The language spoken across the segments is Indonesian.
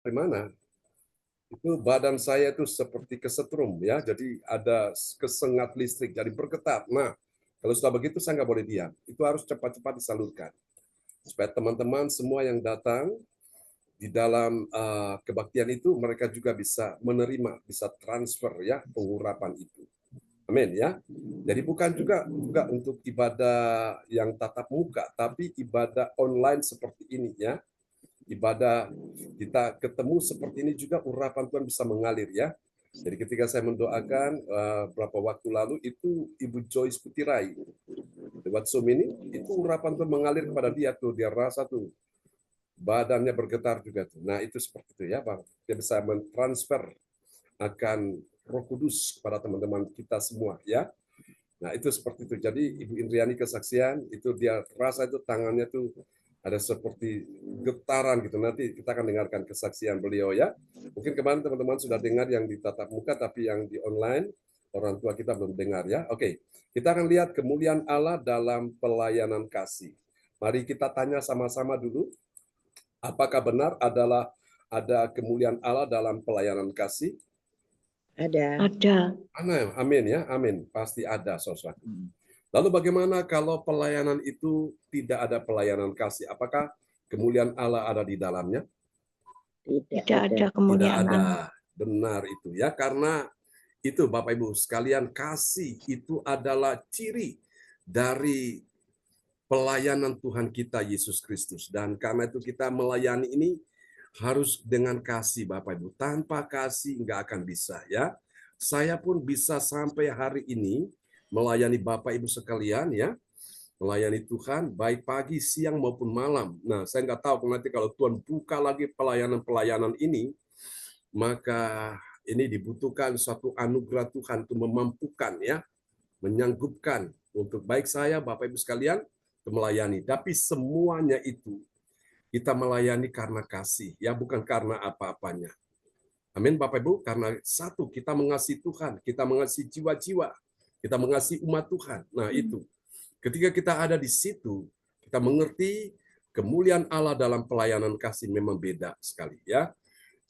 Dari mana? Itu badan saya itu seperti kesetrum ya, jadi ada kesengat listrik, jadi bergetar. Nah, kalau sudah begitu saya nggak boleh diam. Itu harus cepat-cepat disalurkan supaya teman-teman semua yang datang di dalam kebaktian itu mereka juga bisa menerima, bisa transfer ya pengurapan itu. Amin ya. Jadi bukan juga untuk ibadah yang tatap muka, tapi ibadah online seperti ini ya. Ibadah kita ketemu seperti ini juga urapan Tuhan bisa mengalir ya. Jadi ketika saya mendoakan beberapa waktu lalu itu Ibu Joyce Putirai lewat Zoom ini, itu urapan Tuhan mengalir kepada dia tuh, dia rasa tuh badannya bergetar juga tuh. Nah itu seperti itu ya Bang. Dia bisa mentransfer akan Roh Kudus kepada teman-teman kita semua ya. Nah itu seperti itu. Jadi Ibu Indriani kesaksian itu dia rasa itu tangannya tuh ada seperti getaran gitu. Nanti kita akan dengarkan kesaksian beliau ya. Mungkin kemarin teman-teman sudah dengar yang di tatap muka, tapi yang di online orang tua kita belum dengar ya. Oke, kita akan lihat kemuliaan Allah dalam pelayanan kasih. Mari kita tanya sama-sama dulu, apakah benar ada kemuliaan Allah dalam pelayanan kasih? Ada. Amin ya, amin. Pasti ada, saudara. Lalu bagaimana kalau pelayanan itu tidak ada pelayanan kasih? Apakah kemuliaan Allah ada di dalamnya? Tidak ada kemuliaan Tidak Allah. ada. Benar itu ya, karena itu Bapak Ibu sekalian, kasih itu adalah ciri dari pelayanan Tuhan kita Yesus Kristus. Dan karena itu kita melayani ini harus dengan kasih Bapak Ibu. Tanpa kasih nggak akan bisa ya. Saya pun bisa sampai hari ini melayani Bapak Ibu sekalian ya, melayani Tuhan baik pagi, siang maupun malam. Nah, saya nggak tahu nanti kalau Tuhan buka lagi pelayanan-pelayanan ini, maka ini dibutuhkan suatu anugerah Tuhan untuk memampukan ya, menyanggupkan untuk baik saya, Bapak Ibu sekalian, melayani. Tapi semuanya itu kita melayani karena kasih, ya bukan karena apa-apanya. Amin Bapak Ibu, karena satu, kita mengasihi Tuhan, kita mengasihi jiwa-jiwa, kita mengasihi umat Tuhan. Nah itu, ketika kita ada di situ, kita mengerti kemuliaan Allah dalam pelayanan kasih memang beda sekali ya.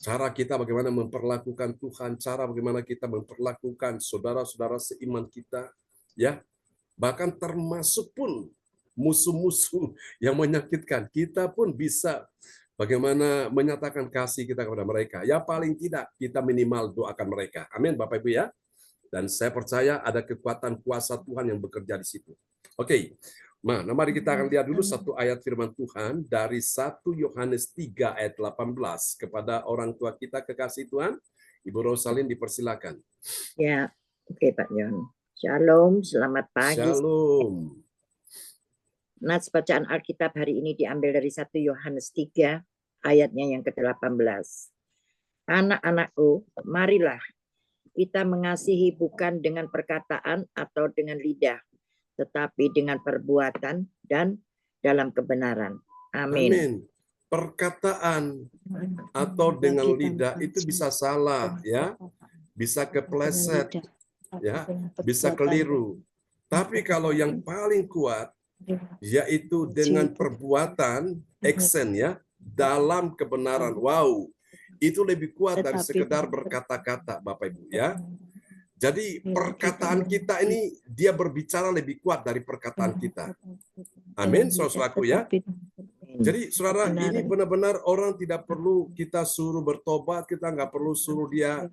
Cara kita bagaimana memperlakukan Tuhan, cara bagaimana kita memperlakukan saudara-saudara seiman kita, ya. Bahkan termasuk pun musuh-musuh yang menyakitkan, kita pun bisa bagaimana menyatakan kasih kita kepada mereka. Ya paling tidak kita minimal doakan mereka. Amin Bapak Ibu ya. Dan saya percaya ada kekuatan kuasa Tuhan yang bekerja di situ. Oke. Nah, mari kita akan lihat dulu satu ayat firman Tuhan dari 1 Yohanes 3 ayat 18 kepada orang tua kita kekasih Tuhan. Ibu Rosalin dipersilakan. Ya, oke Pak Yon. Shalom, selamat pagi. Shalom. Nats bacaan Alkitab hari ini diambil dari 1 Yohanes 3 ayatnya yang ke-18. Anak-anakku, marilah kita mengasihi bukan dengan perkataan atau dengan lidah, tetapi dengan perbuatan dan dalam kebenaran. Amin. Amin. Perkataan atau dengan lidah itu bisa salah ya, bisa kepleset ya, bisa keliru. Tapi kalau yang paling kuat yaitu dengan perbuatan, action ya, dalam kebenaran. Wow, itu lebih kuat dari sekedar berkata-kata Bapak Ibu ya. Jadi perkataan kita ini dia berbicara lebih kuat dari perkataan kita. Amin, saudaraku ya. Jadi saudara, ini benar-benar orang tidak perlu kita suruh bertobat, kita nggak perlu suruh dia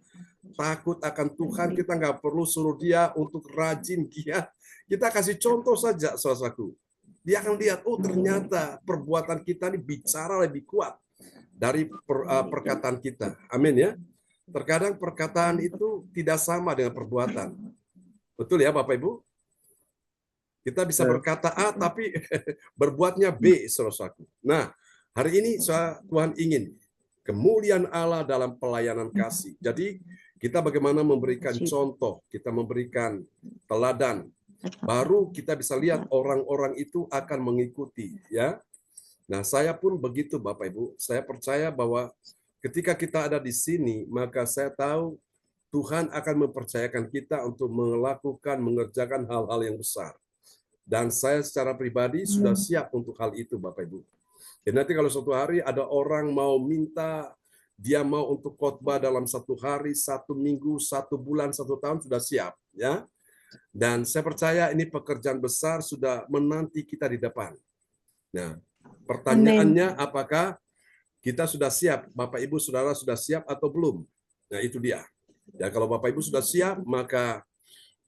takut akan Tuhan, kita nggak perlu suruh dia untuk rajin giat. Kita kasih contoh saja, saudaraku. Dia akan lihat, oh ternyata perbuatan kita ini bicara lebih kuat dari perkataan kita. Amin ya. Terkadang perkataan itu tidak sama dengan perbuatan. Betul ya Bapak Ibu? Kita bisa berkata A tapi berbuatnya B, saudaraku. Nah, hari ini Tuhan ingin kemuliaan Allah dalam pelayanan kasih. Jadi kita bagaimana memberikan contoh, kita memberikan teladan. Baru kita bisa lihat orang-orang itu akan mengikuti ya. Nah, saya pun begitu Bapak Ibu. Saya percaya bahwa ketika kita ada di sini, maka saya tahu Tuhan akan mempercayakan kita untuk melakukan, mengerjakan hal-hal yang besar. Dan saya secara pribadi sudah siap untuk hal itu Bapak Ibu. Dan nanti kalau suatu hari ada orang mau minta dia mau untuk khotbah dalam 1 hari, 1 minggu, 1 bulan, 1 tahun sudah siap, ya. Dan saya percaya ini pekerjaan besar sudah menanti kita di depan. Nah, pertanyaannya apakah kita sudah siap? Bapak Ibu Saudara sudah siap atau belum? Nah, itu dia. Ya, kalau Bapak Ibu sudah siap, maka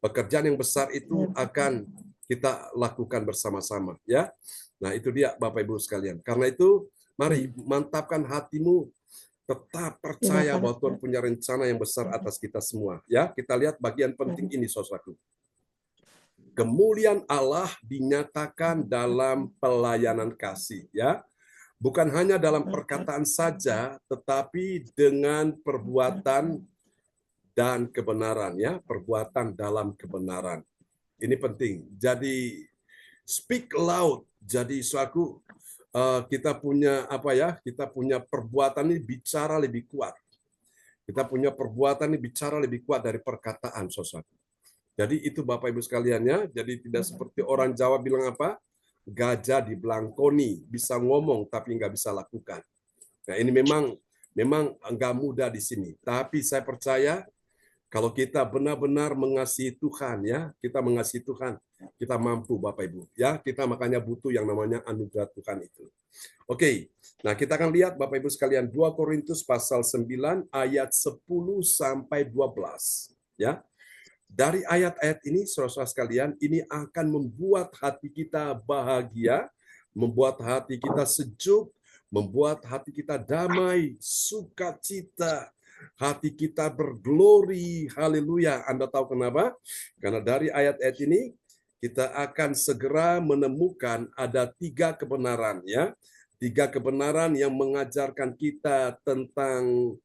pekerjaan yang besar itu akan kita lakukan bersama-sama, ya. Nah, itu dia Bapak Ibu sekalian. Karena itu, mari mantapkan hatimu, tetap percaya bahwa Tuhan punya rencana yang besar atas kita semua, ya. Kita lihat bagian penting ini, saudaraku. Kemuliaan Allah dinyatakan dalam pelayanan kasih, ya. Bukan hanya dalam perkataan saja, tetapi dengan perbuatan dan kebenaran, ya. Perbuatan dalam kebenaran. Ini penting. Jadi speak loud. Jadi suatu kita punya apa ya? Kita punya perbuatan ini bicara lebih kuat. Kita punya perbuatan ini bicara lebih kuat dari perkataan, saudara. Jadi itu Bapak Ibu sekalian, ya. Jadi tidak seperti orang Jawa bilang apa? Gajah di belangkoni, bisa ngomong tapi nggak bisa lakukan. Nah, ini memang nggak mudah di sini. Tapi saya percaya kalau kita benar-benar mengasihi Tuhan, ya, kita mengasihi Tuhan, kita mampu Bapak Ibu, ya. Kita makanya butuh yang namanya anugerah Tuhan itu. Oke. Nah, kita akan lihat Bapak Ibu sekalian 2 Korintus pasal 9 ayat 10 sampai 12, ya. Dari ayat-ayat ini, saudara-saudara sekalian, ini akan membuat hati kita bahagia, membuat hati kita sejuk, membuat hati kita damai, sukacita, hati kita berglori, haleluya. Anda tahu kenapa? Karena dari ayat-ayat ini, kita akan segera menemukan ada 3 kebenaran, ya. 3 kebenaran yang mengajarkan kita tentang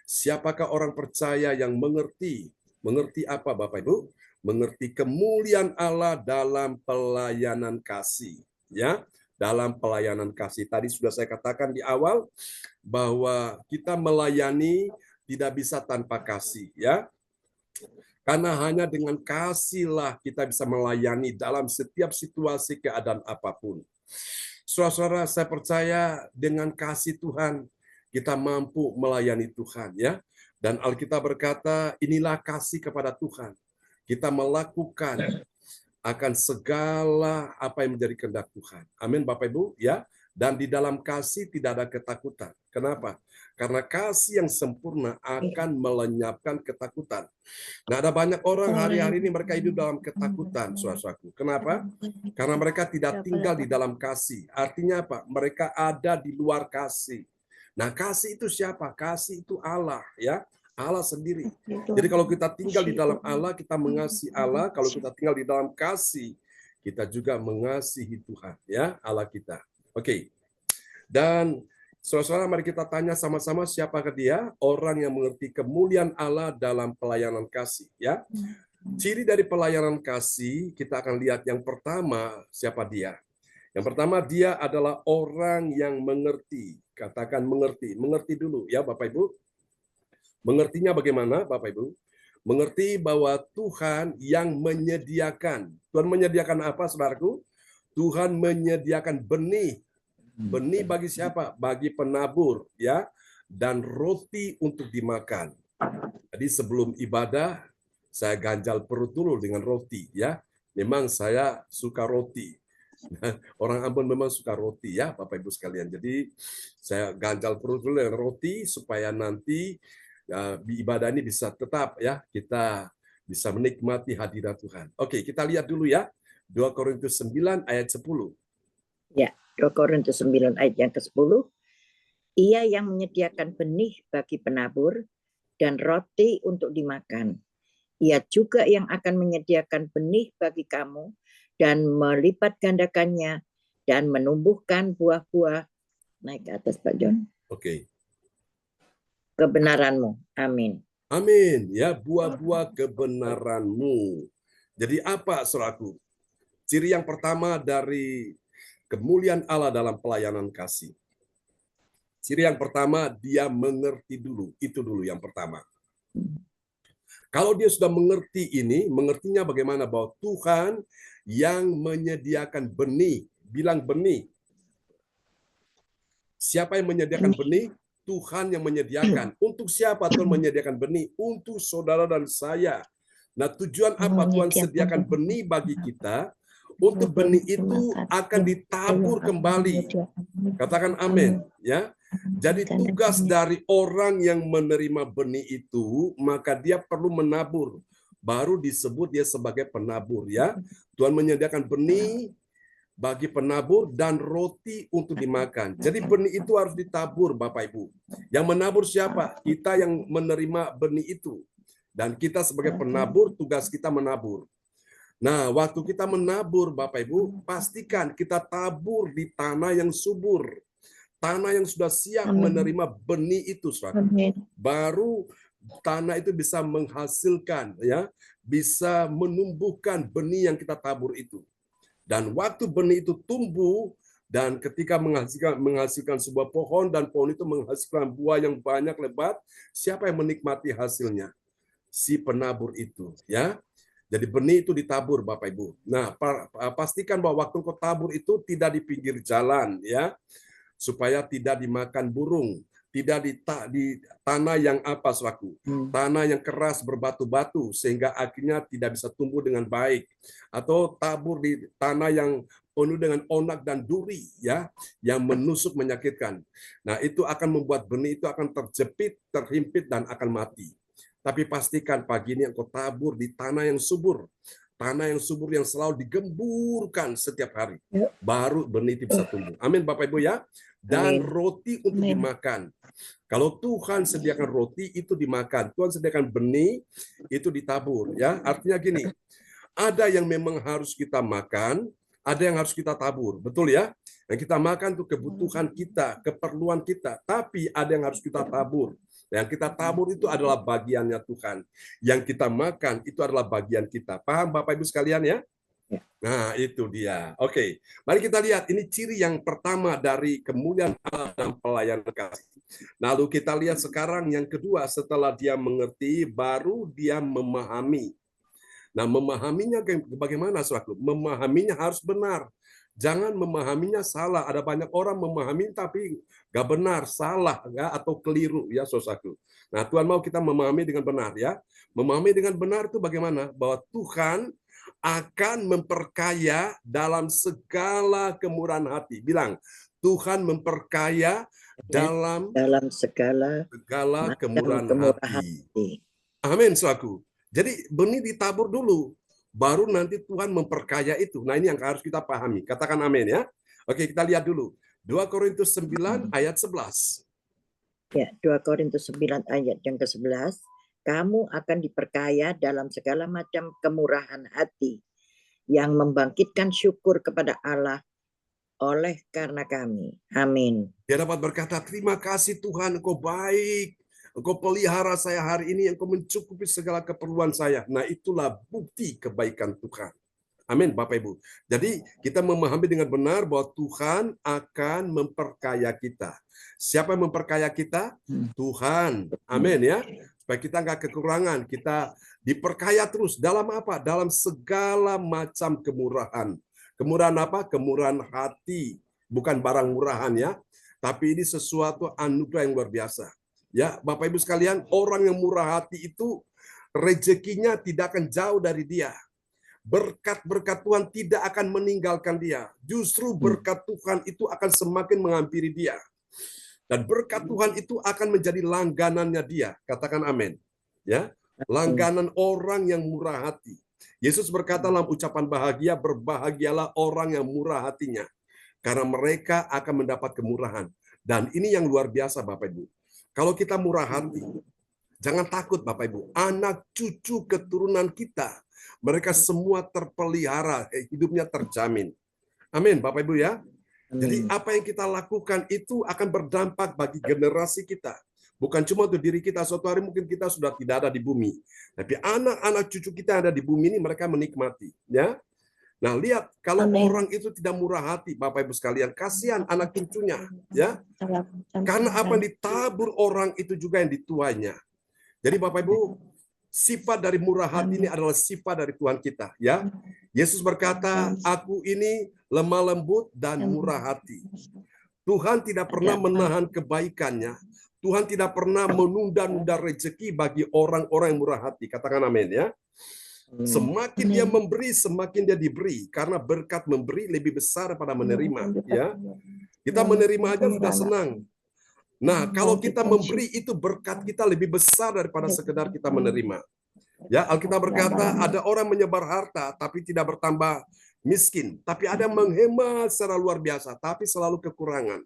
siapakah orang percaya yang mengerti. Mengerti apa Bapak Ibu? Mengerti kemuliaan Allah dalam pelayanan kasih, ya. Dalam pelayanan kasih. Tadi sudah saya katakan di awal bahwa kita melayani tidak bisa tanpa kasih, ya. Karena hanya dengan kasihlah kita bisa melayani dalam setiap situasi keadaan apapun. Saudara-saudara, saya percaya dengan kasih Tuhan kita mampu melayani Tuhan, ya. Dan Alkitab berkata, inilah kasih kepada Tuhan. Kita melakukan akan segala apa yang menjadi kehendak Tuhan. Amin Bapak Ibu, ya. Dan di dalam kasih tidak ada ketakutan. Kenapa? Karena kasih yang sempurna akan melenyapkan ketakutan. Nah, ada banyak orang hari-hari ini mereka hidup dalam ketakutan, saudaraku. Kenapa? Karena mereka tidak tinggal di dalam kasih. Artinya apa? Mereka ada di luar kasih. Nah, kasih itu siapa? Kasih itu Allah, ya. Allah sendiri. Jadi kalau kita tinggal di dalam Allah, kita mengasihi Allah. Kalau kita tinggal di dalam kasih, kita juga mengasihi Tuhan, ya, Allah kita. Oke. Dan saudara-saudara, mari kita tanya sama-sama siapakah dia? Orang yang mengerti kemuliaan Allah dalam pelayanan kasih, ya. Ciri dari pelayanan kasih, kita akan lihat yang pertama, siapa dia? Yang pertama, dia adalah orang yang mengerti. Katakan mengerti. Mengerti dulu, ya Bapak Ibu. Mengertinya bagaimana, Bapak Ibu? Mengerti bahwa Tuhan yang menyediakan. Tuhan menyediakan apa, saudaraku? Tuhan menyediakan benih. Benih bagi siapa? Bagi penabur, ya. Dan roti untuk dimakan. Jadi sebelum ibadah, saya ganjal perut dulu dengan roti, ya. Memang saya suka roti. Orang Ambon memang suka roti, ya Bapak Ibu sekalian. Jadi saya ganjal perut dulu dengan roti supaya nanti ya, di ibadah ini bisa tetap, ya, kita bisa menikmati hadirat Tuhan. Oke, kita lihat dulu, ya. 2 Korintus 9 ayat 10. Ya, 2 Korintus 9 ayat yang ke-10. Ia yang menyediakan benih bagi penabur dan roti untuk dimakan. Ia juga yang akan menyediakan benih bagi kamu dan melipat gandakannya dan menumbuhkan buah-buah. Naik ke atas Pak John. Oke. Kebenaranmu. Amin. Amin. Ya, buah-buah kebenaranmu. Jadi apa, saudaraku? Ciri yang pertama dari kemuliaan Allah dalam pelayanan kasih. Ciri yang pertama, dia mengerti dulu. Itu dulu yang pertama. Kalau dia sudah mengerti ini, mengertinya bagaimana? Bahwa Tuhan yang menyediakan benih. Bilang benih. Siapa yang menyediakan benih? Tuhan yang menyediakan. Untuk siapa Tuhan menyediakan benih? Untuk saudara dan saya. Nah, tujuan apa Tuhan sediakan benih bagi kita? Untuk benih itu akan ditabur kembali. Katakan amin, ya. Jadi tugas dari orang yang menerima benih itu, maka dia perlu menabur. Baru disebut dia sebagai penabur, ya. Tuhan menyediakan benih bagi penabur dan roti untuk dimakan. Jadi benih itu harus ditabur, Bapak Ibu. Yang menabur siapa? Kita yang menerima benih itu. Dan kita sebagai penabur, tugas kita menabur. Nah, waktu kita menabur, Bapak Ibu, pastikan kita tabur di tanah yang subur. Tanah yang sudah siap menerima benih itu, saudara. Baru tanah itu bisa menghasilkan, ya, bisa menumbuhkan benih yang kita tabur itu. Dan waktu benih itu tumbuh, dan ketika menghasilkan sebuah pohon, dan pohon itu menghasilkan buah yang banyak lebat, siapa yang menikmati hasilnya? Si penabur itu, ya. Jadi benih itu ditabur, Bapak Ibu. Nah, pastikan bahwa waktu kau tabur itu tidak di pinggir jalan, ya, supaya tidak dimakan burung. Tidak di tanah yang apa, saudaraku? Tanah yang keras berbatu-batu sehingga akhirnya tidak bisa tumbuh dengan baik. Atau tabur di tanah yang penuh dengan onak dan duri, ya, yang menusuk menyakitkan. Nah, itu akan membuat benih itu akan terjepit, terhimpit, dan akan mati. Tapi pastikan pagi ini engkau tabur di tanah yang subur. Tanah yang subur yang selalu digemburkan setiap hari. Baru benih itu bisa tumbuh. Amin, Bapak Ibu, ya. Dan roti untuk dimakan. Kalau Tuhan sediakan roti itu dimakan, Tuhan sediakan benih itu ditabur, ya. Artinya gini, ada yang memang harus kita makan, ada yang harus kita tabur, betul ya? Yang kita makan itu kebutuhan kita, keperluan kita, tapi ada yang harus kita tabur. Yang kita tabur itu adalah bagiannya Tuhan. Yang kita makan itu adalah bagian kita. Paham Bapak Ibu sekalian, ya? Nah, itu dia. Oke, mari kita lihat. Ini ciri yang pertama dari kemuliaan Allah dan pelayanan kasih. Lalu kita lihat sekarang yang kedua, setelah dia mengerti, baru dia memahami. Nah, memahaminya bagaimana, saudaraku? Memahaminya harus benar. Jangan memahaminya salah. Ada banyak orang memahami tapi nggak benar, salah, ya, atau keliru, ya, saudaraku. Nah, Tuhan mau kita memahami dengan benar, ya. Memahami dengan benar itu bagaimana? Bahwa Tuhan akan memperkaya dalam segala kemurahan hati. Bilang, Tuhan memperkaya dalam segala kemurahan hati. Amin, saudaraku. Jadi benih ditabur dulu, baru nanti Tuhan memperkaya itu. Nah, ini yang harus kita pahami. Katakan amin, ya. Oke, kita lihat dulu. 2 Korintus 9 ayat 11. Ya, 2 Korintus 9 ayat yang ke-11. Kamu akan diperkaya dalam segala macam kemurahan hati yang membangkitkan syukur kepada Allah oleh karena kami. Amin. Dia dapat berkata, terima kasih Tuhan, Engkau baik. Engkau pelihara saya hari ini, Engkau mencukupi segala keperluan saya. Nah, itulah bukti kebaikan Tuhan. Amin, Bapak Ibu. Jadi, kita memahami dengan benar bahwa Tuhan akan memperkaya kita. Siapa yang memperkaya kita? Tuhan. Amin, ya. Supaya kita nggak kekurangan. Kita diperkaya terus. Dalam apa? Dalam segala macam kemurahan. Kemurahan apa? Kemurahan hati. Bukan barang murahan, ya. Tapi ini sesuatu anugerah yang luar biasa. Ya, Bapak Ibu sekalian, orang yang murah hati itu rezekinya tidak akan jauh dari dia. Berkat-berkat Tuhan tidak akan meninggalkan dia. Justru berkat Tuhan itu akan semakin menghampiri dia. Dan berkat Tuhan itu akan menjadi langganannya dia. Katakan amin. Ya, langganan orang yang murah hati. Yesus berkata dalam ucapan bahagia, berbahagialah orang yang murah hatinya, karena mereka akan mendapat kemurahan. Dan ini yang luar biasa, Bapak Ibu. Kalau kita murah hati, jangan takut, Bapak Ibu. Anak cucu keturunan kita, mereka semua terpelihara, hidupnya terjamin. Amin, Bapak Ibu, ya. Jadi apa yang kita lakukan itu akan berdampak bagi generasi kita. Bukan cuma untuk diri kita, suatu hari mungkin kita sudah tidak ada di bumi. Tapi anak-anak cucu kita yang ada di bumi ini mereka menikmati. Ya. Nah, lihat, kalau orang itu tidak murah hati, Bapak Ibu sekalian, kasihan anak cucunya. Ya. Karena apa yang ditabur orang itu juga yang dituainya. Jadi Bapak Ibu, sifat dari murah hati ini adalah sifat dari Tuhan kita. Ya. Yesus berkata, aku ini lemah lembut dan murah hati. Tuhan tidak pernah menahan kebaikannya. Tuhan tidak pernah menunda-nunda rezeki bagi orang-orang yang murah hati. Katakan amin ya. Semakin dia memberi, semakin dia diberi. Karena berkat memberi lebih besar daripada menerima. Ya, kita menerima aja sudah senang. Nah, kalau kita memberi itu berkat kita lebih besar daripada sekedar kita menerima. Ya, Alkitab berkata ada orang menyebar harta tapi tidak bertambah miskin, tapi ada yang menghemat secara luar biasa tapi selalu kekurangan.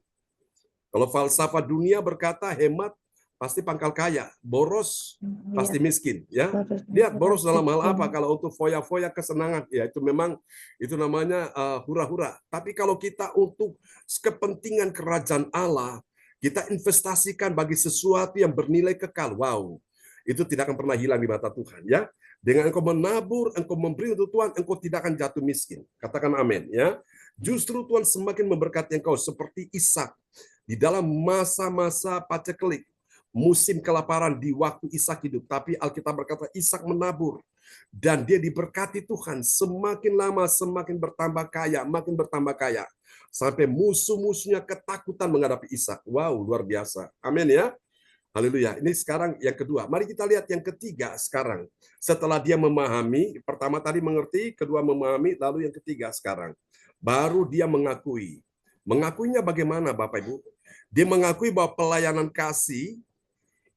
Kalau falsafah dunia berkata hemat pasti pangkal kaya, boros pasti miskin, ya. Lihat boros dalam hal apa? Kalau untuk foya-foya kesenangan, ya itu memang itu namanya hura-hura. Tapi kalau kita untuk kepentingan kerajaan Allah, kita investasikan bagi sesuatu yang bernilai kekal. Wow, itu tidak akan pernah hilang di mata Tuhan, ya. Dengan engkau menabur, engkau memberi untuk Tuhan, engkau tidak akan jatuh miskin. Katakan amin, ya. Justru Tuhan semakin memberkati engkau seperti Ishak di dalam masa-masa paceklik, musim kelaparan di waktu Ishak hidup. Tapi Alkitab berkata Ishak menabur dan dia diberkati Tuhan, semakin lama semakin bertambah kaya, makin bertambah kaya. Sampai musuh-musuhnya ketakutan menghadapi Ishak. Wow, luar biasa. Amin ya. Haleluya. Ini sekarang yang kedua. Mari kita lihat yang ketiga sekarang. Setelah dia memahami, pertama tadi mengerti, kedua memahami, lalu yang ketiga sekarang. Baru dia mengakui. Mengakuinya bagaimana Bapak Ibu? Dia mengakui bahwa pelayanan kasih,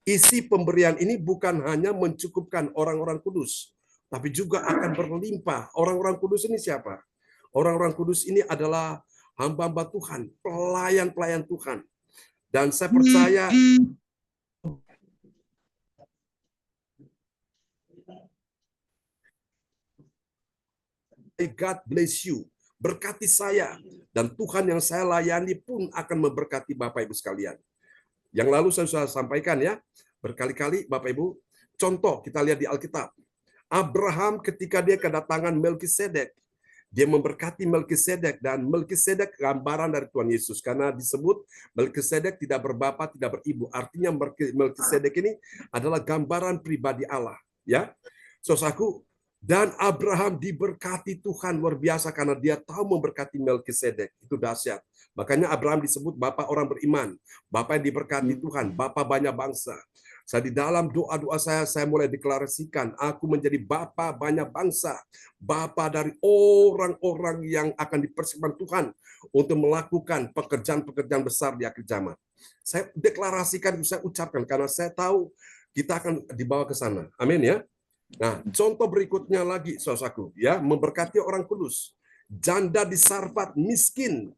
isi pemberian ini bukan hanya mencukupkan orang-orang kudus, tapi juga akan berlimpah. Orang-orang kudus ini siapa? Orang-orang kudus ini adalah hamba-hamba Tuhan, pelayan-pelayan Tuhan. Dan saya percaya God bless you. Berkati saya. Dan Tuhan yang saya layani pun akan memberkati Bapak Ibu sekalian. Yang lalu saya sudah sampaikan ya, berkali-kali Bapak Ibu, contoh kita lihat di Alkitab. Abraham ketika dia kedatangan Melkisedek, dia memberkati Melkisedek, dan Melkisedek gambaran dari Tuhan Yesus, karena disebut Melkisedek tidak berbapak, tidak beribu. Artinya Melkisedek ini adalah gambaran pribadi Allah. Ya, saudaraku, dan Abraham diberkati Tuhan luar biasa karena dia tahu memberkati Melkisedek. Itu dahsyat. Makanya Abraham disebut bapak orang beriman, bapak yang diberkati Tuhan, bapak banyak bangsa. Saya di dalam doa-doa saya mulai deklarasikan, aku menjadi bapak banyak bangsa, bapak dari orang-orang yang akan dipersiapkan Tuhan untuk melakukan pekerjaan-pekerjaan besar di akhir zaman. Saya deklarasikan, saya ucapkan karena saya tahu kita akan dibawa ke sana. Amin ya. Nah, contoh berikutnya lagi, saudaraku, ya, memberkati orang kudus. Janda di Sarfat miskin,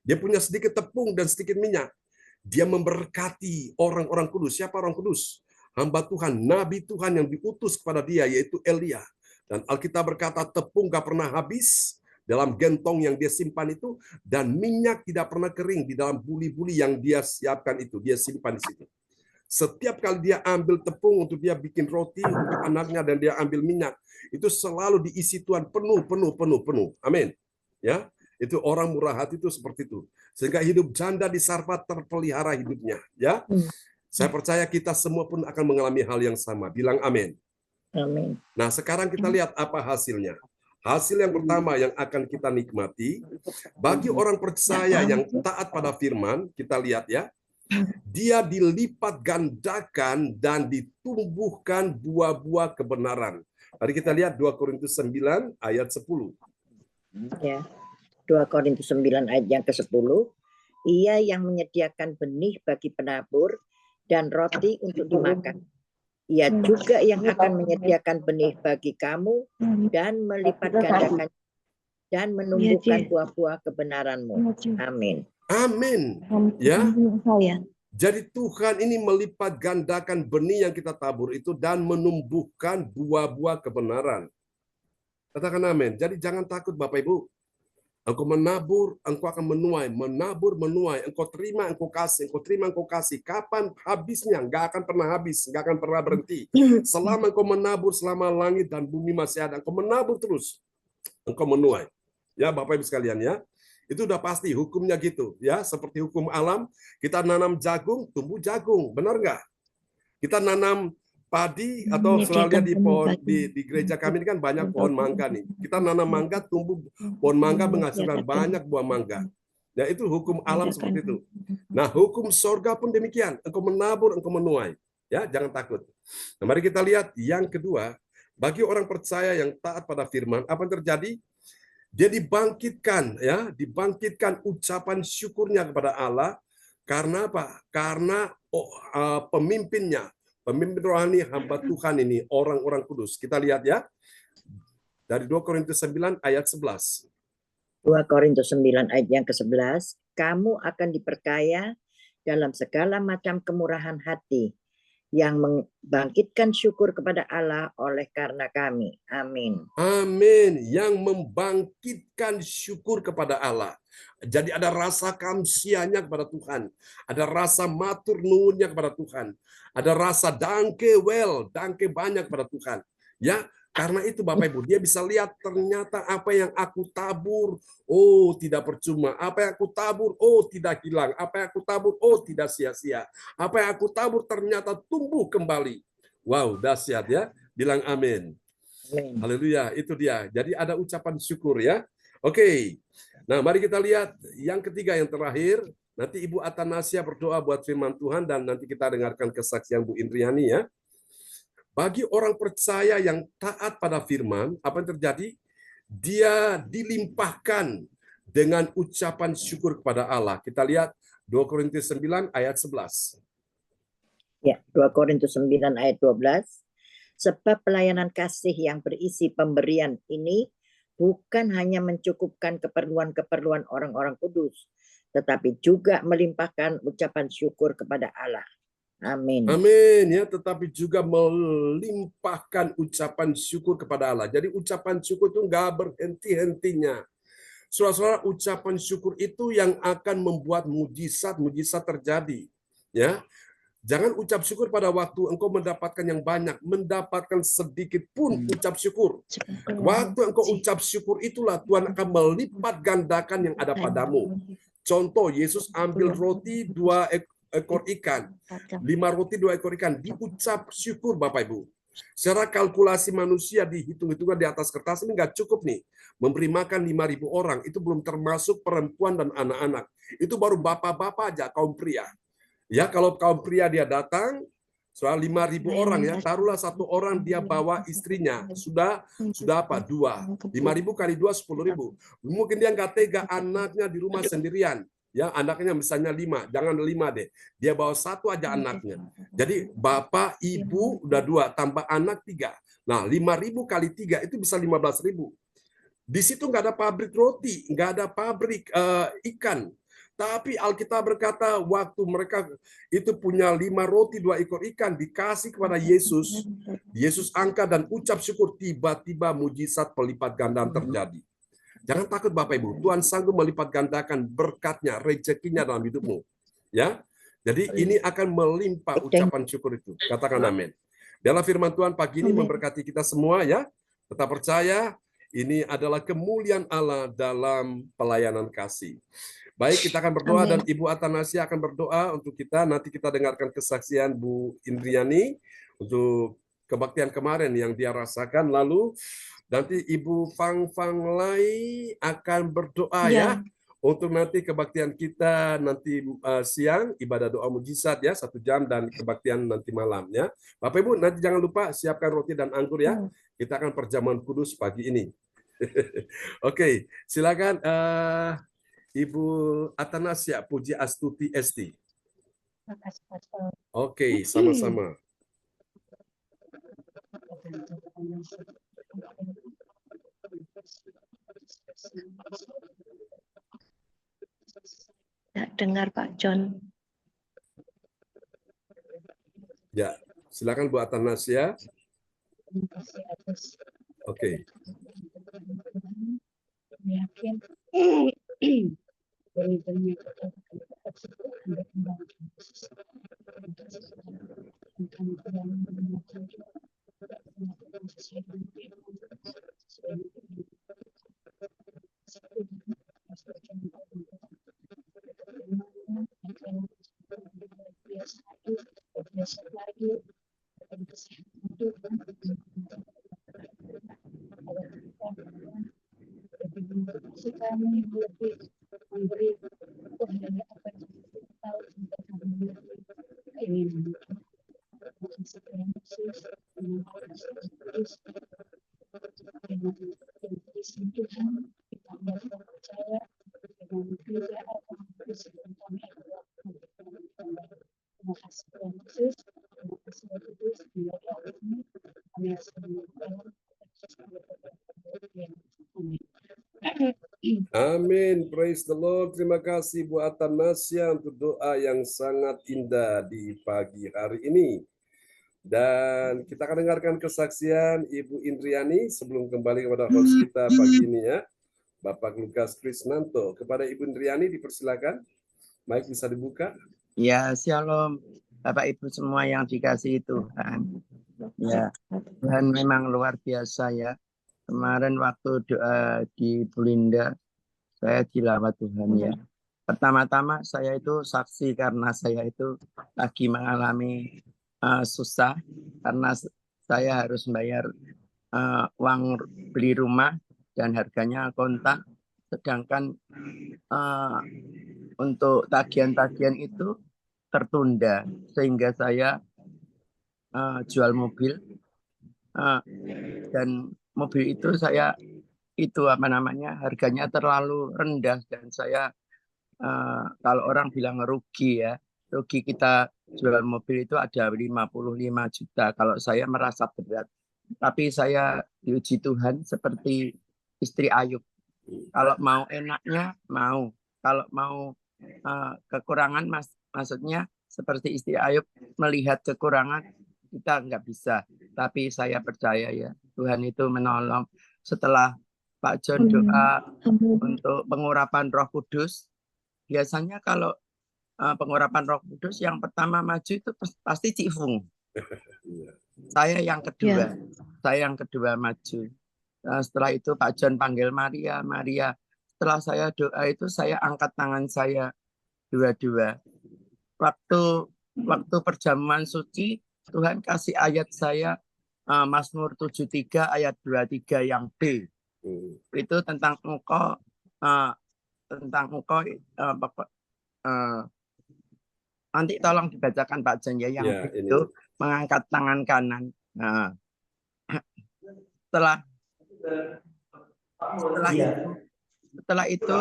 dia punya sedikit tepung dan sedikit minyak. Dia memberkati orang-orang kudus. Siapa orang kudus? Hamba Tuhan, nabi Tuhan yang diutus kepada dia, yaitu Elia. Dan Alkitab berkata tepung gak pernah habis dalam gentong yang dia simpan itu, dan minyak tidak pernah kering di dalam buli-buli yang dia siapkan itu, dia simpan di situ. Setiap kali dia ambil tepung untuk dia bikin roti untuk anaknya dan dia ambil minyak, itu selalu diisi Tuhan penuh. Amin. Ya, itu orang murah hati itu seperti itu. Sehingga hidup janda di Sarfat terpelihara hidupnya. Ya, saya percaya kita semua pun akan mengalami hal yang sama. Bilang amin. Amin. Nah, sekarang kita lihat apa hasilnya. Hasil yang pertama yang akan kita nikmati bagi orang percaya yang taat pada firman, kita lihat ya. Dia dilipat gandakan dan ditumbuhkan buah-buah kebenaran. Mari kita lihat 2 Korintus 9 ayat 10. Ya. 2 Korintus 9 ayat yang ke-10. Ia yang menyediakan benih bagi penabur dan roti untuk dimakan. Ia juga yang akan menyediakan benih bagi kamu dan melipat gandakan dan menumbuhkan buah-buah kebenaranmu. Amin. Amin. Ya. Jadi Tuhan ini melipat gandakan benih yang kita tabur itu dan menumbuhkan buah-buah kebenaran. Katakan amin. Jadi jangan takut Bapak Ibu. Engkau menabur, engkau akan menuai. Menabur, menuai. Engkau terima, engkau kasih. Engkau terima, engkau kasih. Kapan habisnya? Enggak akan pernah habis. Enggak akan pernah berhenti. Selama engkau menabur, selama langit dan bumi masih ada. Engkau menabur terus. Engkau menuai. Ya Bapak Ibu sekalian ya. Itu udah pasti hukumnya gitu ya, seperti hukum alam. Kita nanam jagung, tumbuh jagung, benar nggak? Kita nanam padi atau selalu lihat di gereja kami ini kan banyak pohon mangga nih. Kita nanam mangga, tumbuh pohon mangga menghasilkan banyak buah mangga. Ya, itu hukum alam seperti itu. Nah, hukum sorga pun demikian. Engkau menabur, engkau menuai. Ya, jangan takut. Nah, mari kita lihat yang kedua. Bagi orang percaya yang taat pada firman, apa yang terjadi? Dia dibangkitkan, ya, dibangkitkan ucapan syukurnya kepada Allah. Karena apa? Karena pemimpinnya, pemimpin rohani hamba Tuhan ini, orang-orang kudus. Kita lihat ya, dari 2 Korintus 9 ayat 11. 2 Korintus 9 ayat yang ke-11, kamu akan diperkaya dalam segala macam kemurahan hati yang membangkitkan syukur kepada Allah oleh karena kami. Amin. Amin. Yang membangkitkan syukur kepada Allah. Jadi ada rasa kamsianya kepada Tuhan. Ada rasa matur nuwunnya kepada Tuhan. Ada rasa danke banyak kepada Tuhan. Ya, karena itu Bapak Ibu, dia bisa lihat ternyata apa yang aku tabur, oh tidak percuma. Apa yang aku tabur, oh tidak hilang. Apa yang aku tabur, oh tidak sia-sia. Apa yang aku tabur ternyata tumbuh kembali. Wow, dahsyat ya. Bilang amin. Haleluya, itu dia. Jadi ada ucapan syukur ya. Oke. Nah, mari kita lihat yang ketiga, yang terakhir. Nanti Ibu Atanasia berdoa buat firman Tuhan dan nanti kita dengarkan kesaksian Bu Indriani ya. Bagi orang percaya yang taat pada firman, apa yang terjadi? Dia dilimpahkan dengan ucapan syukur kepada Allah. Kita lihat 2 Korintus 9 ayat 11. Ya, 2 Korintus 9 ayat 12. Sebab pelayanan kasih yang berisi pemberian ini bukan hanya mencukupkan keperluan-keperluan orang-orang kudus, tetapi juga melimpahkan ucapan syukur kepada Allah. Amin. Amin ya, tetapi juga melimpahkan ucapan syukur kepada Allah. Jadi ucapan syukur itu nggak berhenti-hentinya. Saudara-saudara, ucapan syukur itu yang akan membuat mujizat terjadi. Ya, jangan ucap syukur pada waktu engkau mendapatkan yang banyak, mendapatkan sedikit pun ucap syukur. Waktu engkau ucap syukur itulah Tuhan akan melipat gandakan yang ada padamu. Contoh, Yesus ambil roti 2 ekor ikan, 5 roti 2 ekor ikan, diucap syukur Bapak Ibu. Secara kalkulasi manusia dihitung-hitungkan di atas kertas ini nggak cukup nih. Memberi makan 5.000 orang, itu belum termasuk perempuan dan anak-anak. Itu baru bapak-bapak aja, kaum pria. Ya, kalau kaum pria dia datang, soal 5.000 orang ya, taruhlah 1 orang dia bawa istrinya. Sudah apa? 2. 5.000 kali 2, 10.000. Mungkin dia nggak tega anaknya di rumah sendirian. Ya, anaknya misalnya 5, jangan 5 deh. Dia bawa 1 aja anaknya. Jadi bapak, ibu udah 2, tambah anak 3. Nah, 5.000 kali 3 itu bisa 15.000. Di situ nggak ada pabrik roti, nggak ada pabrik ikan. Tapi Alkitab berkata waktu mereka itu punya 5 roti 2 ekor ikan dikasih kepada Yesus, Yesus angkat dan ucap syukur, tiba-tiba mujizat pelipat gandaan terjadi. Jangan takut Bapak Ibu, Tuhan sanggup melipat gandakan berkatnya, rezekinya dalam hidupmu. Ya, jadi ini akan melimpah ucapan syukur itu. Katakan amin. Dalam firman Tuhan pagi ini memberkati kita semua ya. Tetap percaya, ini adalah kemuliaan Allah dalam pelayanan kasih. Baik, kita akan berdoa dan Ibu Atanasia akan berdoa untuk kita. Nanti kita dengarkan kesaksian Bu Indriani untuk kebaktian kemarin yang dia rasakan. Lalu nanti Ibu Fang Lai akan berdoa ya untuk nanti kebaktian kita nanti siang, ibadah doa mujizat ya 1 jam dan kebaktian nanti malam ya. Bapak Ibu nanti jangan lupa siapkan roti dan anggur ya. Kita akan perjamuan kudus pagi ini. Oke, silakan Ibu Atanasia Puji Astuti ST. Oke, sama-sama. Tidak dengar Pak John. Ya, silakan Bu Atanasia. Oke. Yakin. Kami lebih memberi Tuhan yang apa yang kita tahu tentang keinginan Yesus dengan Tuhan kita dapat percaya dengan kerja akan Tuhan kami adalah terima kasih Tuhan Yesus, terima kasih Tuhan Yesus, menjadi kami Amin. Praise the Lord. Terima kasih Bu Atanasya untuk doa yang sangat indah di pagi hari ini. Dan kita akan dengarkan kesaksian Ibu Indriani sebelum kembali kepada host kita pagi ini ya. Bapak Lukas Krisnanto. Kepada Ibu Indriani dipersilakan. Mic bisa dibuka. Ya, shalom Bapak Ibu semua yang dikasihi Tuhan. Ya, Tuhan memang luar biasa ya. Kemarin waktu doa di Bulinda, saya dilawat Tuhan ya. Pertama-tama saya itu saksi karena saya itu lagi mengalami susah karena saya harus membayar uang beli rumah dan harganya kontak. Sedangkan untuk tagihan-tagihan itu tertunda sehingga saya jual mobil dan mobil itu harganya terlalu rendah dan saya kalau orang bilang rugi ya, rugi kita jual mobil itu ada 55 juta. Kalau saya merasa berat, tapi saya diuji Tuhan seperti istri Ayub. Kalau mau enaknya mau, kalau mau kekurangan maksudnya seperti istri Ayub melihat kekurangan kita nggak bisa. Tapi saya percaya ya Tuhan itu menolong. Setelah Pak John doa untuk pengurapan Roh Kudus, biasanya kalau pengurapan Roh Kudus yang pertama maju itu pasti Cik Fung. Saya yang kedua maju. Setelah itu Pak John panggil Maria. Setelah saya doa itu saya angkat tangan saya dua-dua. Waktu perjamuan suci Tuhan kasih ayat saya Mazmur 73 ayat 23 yang B. Itu tentang engkau nanti tolong dibacakan Pak John ya yang itu mengangkat tangan kanan. Nah, setelah itu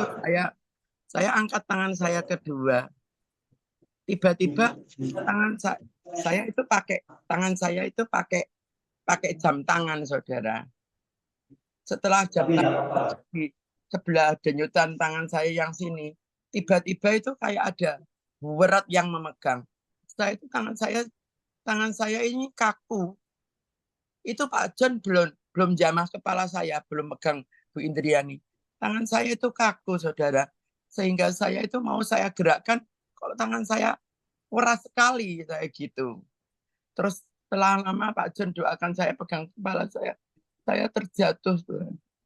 saya angkat tangan saya kedua. Tiba-tiba tangan saya itu pakai jam tangan, saudara. Setelah jam tangan di sebelah denyutan tangan saya yang sini, tiba-tiba itu kayak ada berat yang memegang. Setelah itu tangan saya ini kaku. Itu Pak John belum jamah kepala saya, belum pegang Bu Indriani. Tangan saya itu kaku, saudara. Sehingga saya itu mau saya gerakkan, kalau tangan saya keras sekali, kayak gitu. Terus setelah lama Pak John doakan saya pegang kepala saya terjatuh.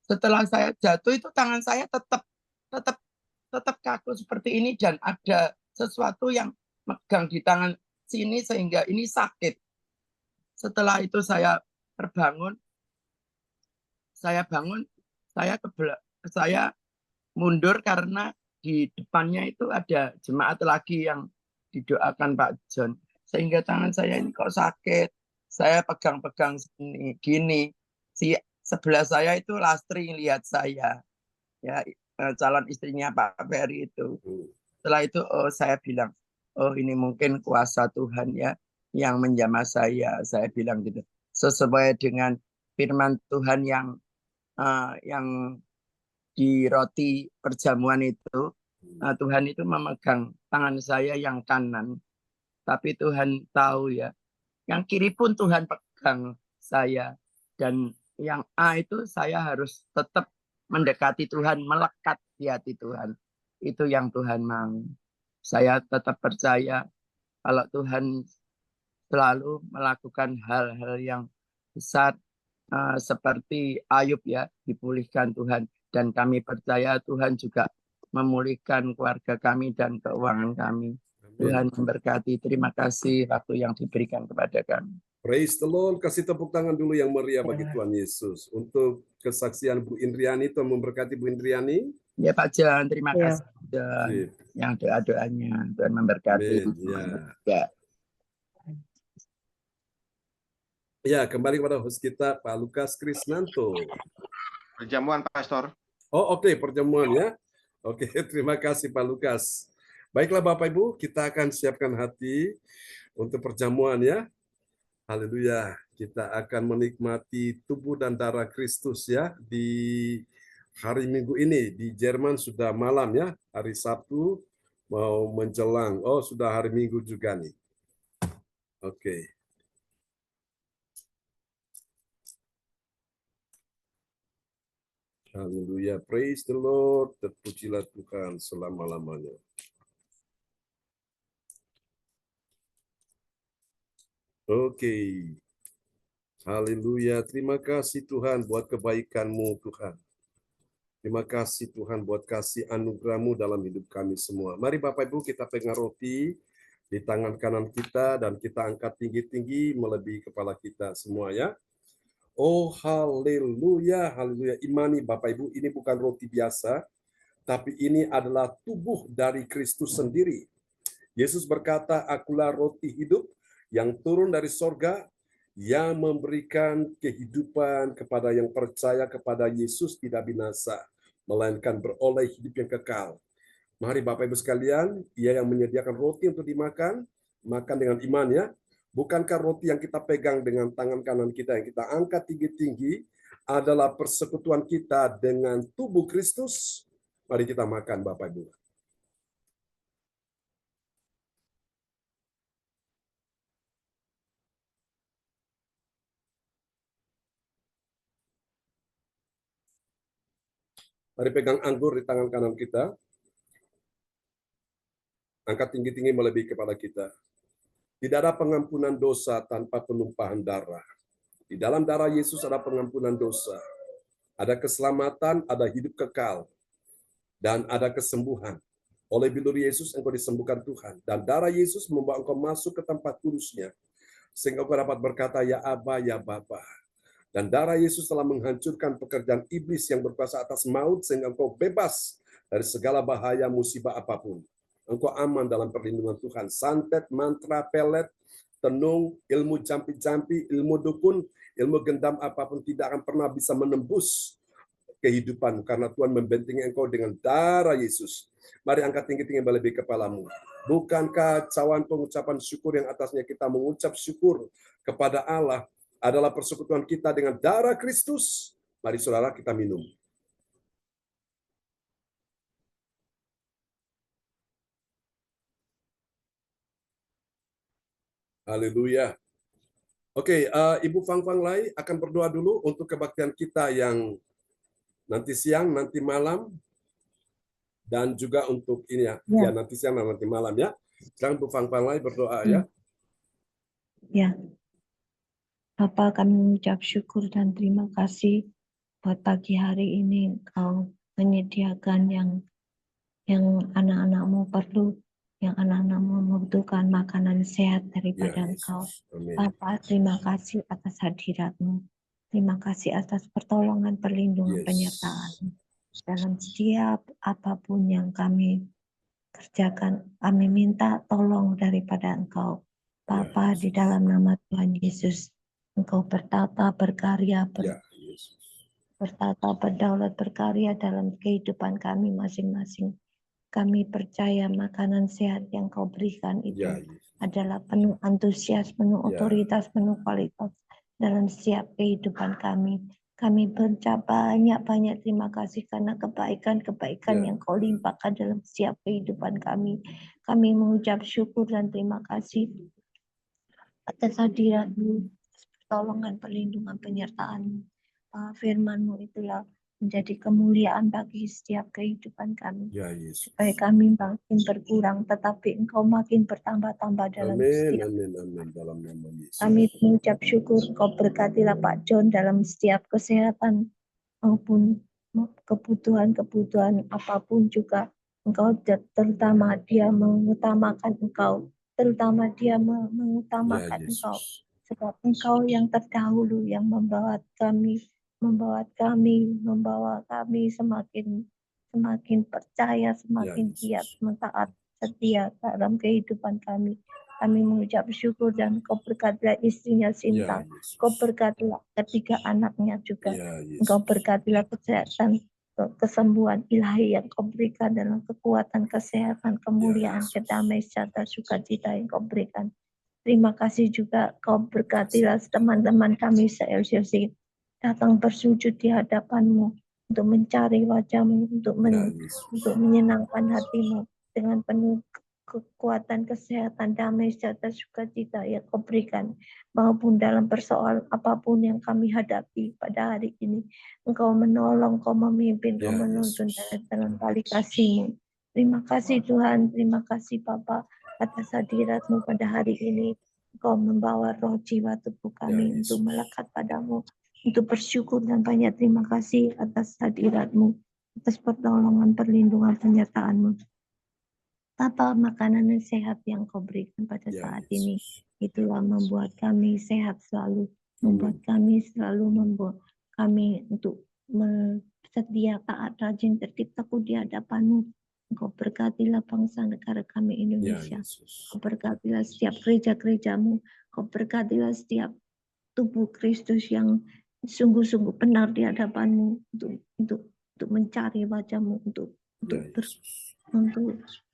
Setelah saya jatuh itu tangan saya tetap kaku seperti ini dan ada sesuatu yang megang di tangan sini sehingga ini sakit. Setelah itu saya terbangun, saya mundur karena di depannya itu ada jemaat lagi yang didoakan Pak John. Sehingga tangan saya ini kok sakit. Saya pegang-pegang gini. Si sebelah saya itu Lastri lihat saya. Ya, calon istrinya Pak Ferry itu. Setelah itu saya bilang, oh ini mungkin kuasa Tuhan ya yang menjamah saya. Saya bilang gitu. Sesuai dengan firman Tuhan yang di roti perjamuan itu, Tuhan itu memegang tangan saya yang kanan. Tapi Tuhan tahu ya, yang kiri pun Tuhan pegang saya. Dan yang A itu saya harus tetap mendekati Tuhan, melekat di hati Tuhan. Itu yang Tuhan mau. Saya tetap percaya kalau Tuhan selalu melakukan hal-hal yang besar seperti Ayub ya, dipulihkan Tuhan. Dan kami percaya Tuhan juga memulihkan keluarga kami dan keuangan kami. Tuhan memberkati. Terima kasih waktu yang diberikan kepada kami. Praise the Lord. Kasih tepuk tangan dulu yang meriah bagi Tuhan Yesus. Untuk kesaksian Bu Indriani, Tuhan memberkati Bu Indriani. Ya Pak Jan, terima kasih. yang doa-doanya. Tuhan memberkati. Amin. Ya. Ya. Ya, kembali kepada host kita, Pak Lukas Krisnanto. Perjamuan, Pastor. Oh, oke, perjamuan ya. Oke, terima kasih Pak Lukas. Baiklah Bapak Ibu, kita akan siapkan hati untuk perjamuan ya. Haleluya. Kita akan menikmati tubuh dan darah Kristus ya di hari Minggu ini. Di Jerman sudah malam ya, hari Sabtu mau menjelang. Oh, sudah hari Minggu juga nih. Oke. Haleluya, praise the Lord, terpujilah Tuhan selama-lamanya. Oke. Haleluya, terima kasih Tuhan buat kebaikan-Mu Tuhan. Terima kasih Tuhan buat kasih anugerah-Mu dalam hidup kami semua. Mari Bapak Ibu kita pegang roti di tangan kanan kita dan kita angkat tinggi-tinggi melebihi kepala kita semua ya. Oh haleluya, haleluya. Imani Bapak Ibu, ini bukan roti biasa, tapi ini adalah tubuh dari Kristus sendiri. Yesus berkata, akulah roti hidup yang turun dari sorga, yang memberikan kehidupan kepada yang percaya kepada Yesus tidak binasa, melainkan beroleh hidup yang kekal. Mari Bapak Ibu sekalian, Ia yang menyediakan roti untuk dimakan, makan dengan iman ya. Bukankah roti yang kita pegang dengan tangan kanan kita, yang kita angkat tinggi-tinggi, adalah persekutuan kita dengan tubuh Kristus? Mari kita makan Bapak Ibu. Mari pegang anggur di tangan kanan kita. Angkat tinggi-tinggi melebihi kepala kita. Tidak ada pengampunan dosa tanpa penumpahan darah. Di dalam darah Yesus ada pengampunan dosa. Ada keselamatan, ada hidup kekal. Dan ada kesembuhan. Oleh bilur Yesus engkau disembuhkan Tuhan. Dan darah Yesus membawa engkau masuk ke tempat kudusnya. Sehingga engkau dapat berkata, ya Aba, ya Bapa. Dan darah Yesus telah menghancurkan pekerjaan iblis yang berkuasa atas maut, sehingga engkau bebas dari segala bahaya musibah apapun. Engkau aman dalam perlindungan Tuhan. Santet, mantra, pelet, tenung, ilmu jampi-jampi, ilmu dukun, ilmu gendam apapun tidak akan pernah bisa menembus kehidupan karena Tuhan membentengi engkau dengan darah Yesus. Mari angkat tinggi-tinggi melebihi kepalamu. Bukankah cawan pengucapan syukur yang atasnya kita mengucap syukur kepada Allah adalah persekutuan kita dengan darah Kristus? Mari saudara kita minum. Haleluya. Oke, Ibu Fang Fang Lai akan berdoa dulu untuk kebaktian kita yang nanti siang, nanti malam, dan juga untuk ini ya, ya nanti siang dan nanti malam ya. Sekarang Bu Fang Fang Lai berdoa ya. Ya, Bapa, kami mengucap syukur dan terima kasih buat pagi hari ini Engkau menyediakan yang anak-anak-Mu perlu, yang anak-anak-Mu membutuhkan makanan sehat daripada Engkau. Amin. Bapa, terima kasih atas hadirat-Mu. Terima kasih atas pertolongan, perlindungan, penyertaan. Dalam setiap apapun yang kami kerjakan, kami minta tolong daripada Engkau. Bapa, di dalam nama Tuhan Yesus, Engkau bertata, berkarya, bertata, berdaulat, berkarya dalam kehidupan kami masing-masing. Kami percaya makanan sehat yang Kau berikan itu adalah penuh antusias, penuh otoritas, penuh kualitas dalam setiap kehidupan kami. Kami berucap banyak-banyak terima kasih karena kebaikan-kebaikan yang Kau limpahkan dalam setiap kehidupan kami. Kami mengucap syukur dan terima kasih atas hadirat-Mu, pertolongan, perlindungan, penyertaan-Mu. Firman-Mu itulah menjadi kemuliaan bagi setiap kehidupan kami. Supaya kami makin berkurang, tetapi Engkau makin bertambah-tambah dalam setiap. Amin, dalam nama Yesus. Kami mengucap syukur, Engkau berkatilah Pak John dalam setiap kesehatan maupun kebutuhan-kebutuhan apapun juga. Engkau terutama dia mengutamakan Engkau, terutama dia mengutamakan Engkau. Sebab Engkau yang terdahulu yang membawa kami semakin semakin percaya, semakin Ya, giat, taat, setia dalam kehidupan kami. Kami mengucap syukur dan Kau berkatilah istrinya Sinta. Yesus. Kau berkatilah ketiga anaknya juga. Ya, Engkau Yesus. berkatilah kesehatan, kesembuhan ilahi yang Kau berikan dalam kekuatan, kesehatan, kemuliaan, Yesus. kedamaian, sejahtera, sukacita yang Kau berikan. Terima kasih juga Kau berkatilah teman-teman kami se-LCC datang bersujud di hadapan-Mu untuk mencari wajah-Mu, untuk Ya, Yesus. menyenangkan hati-Mu dengan penuh kekuatan, kesehatan, damai, sejahtera, sukacita yang Kau berikan, maupun dalam persoalan apapun yang kami hadapi pada hari ini. Engkau menolong, Kau memimpin, Kau Ya, menuntun Yesus. dalam tali kasih-Mu. Terima kasih Tuhan, terima kasih Bapa atas hadirat-Mu pada hari ini. Engkau membawa roh jiwa tubuh kami untuk melekat padamu, untuk bersyukur dan banyak terima kasih atas hadirat-Mu, atas pertolongan, perlindungan, penyertaan-Mu. Bapa, makanan yang sehat yang Kau berikan pada saat ini, itulah membuat kami sehat selalu, membuat kami selalu membuat kami untuk setia, taat, rajin, tertib, tekun di hadapan-Mu. Engkau berkatilah bangsa negara kami Indonesia. Engkau berkatilah setiap gereja-gereja-Mu. Engkau berkatilah setiap tubuh Kristus yang sungguh-sungguh benar di hadapan-Mu untuk mencari wajah-Mu, untuk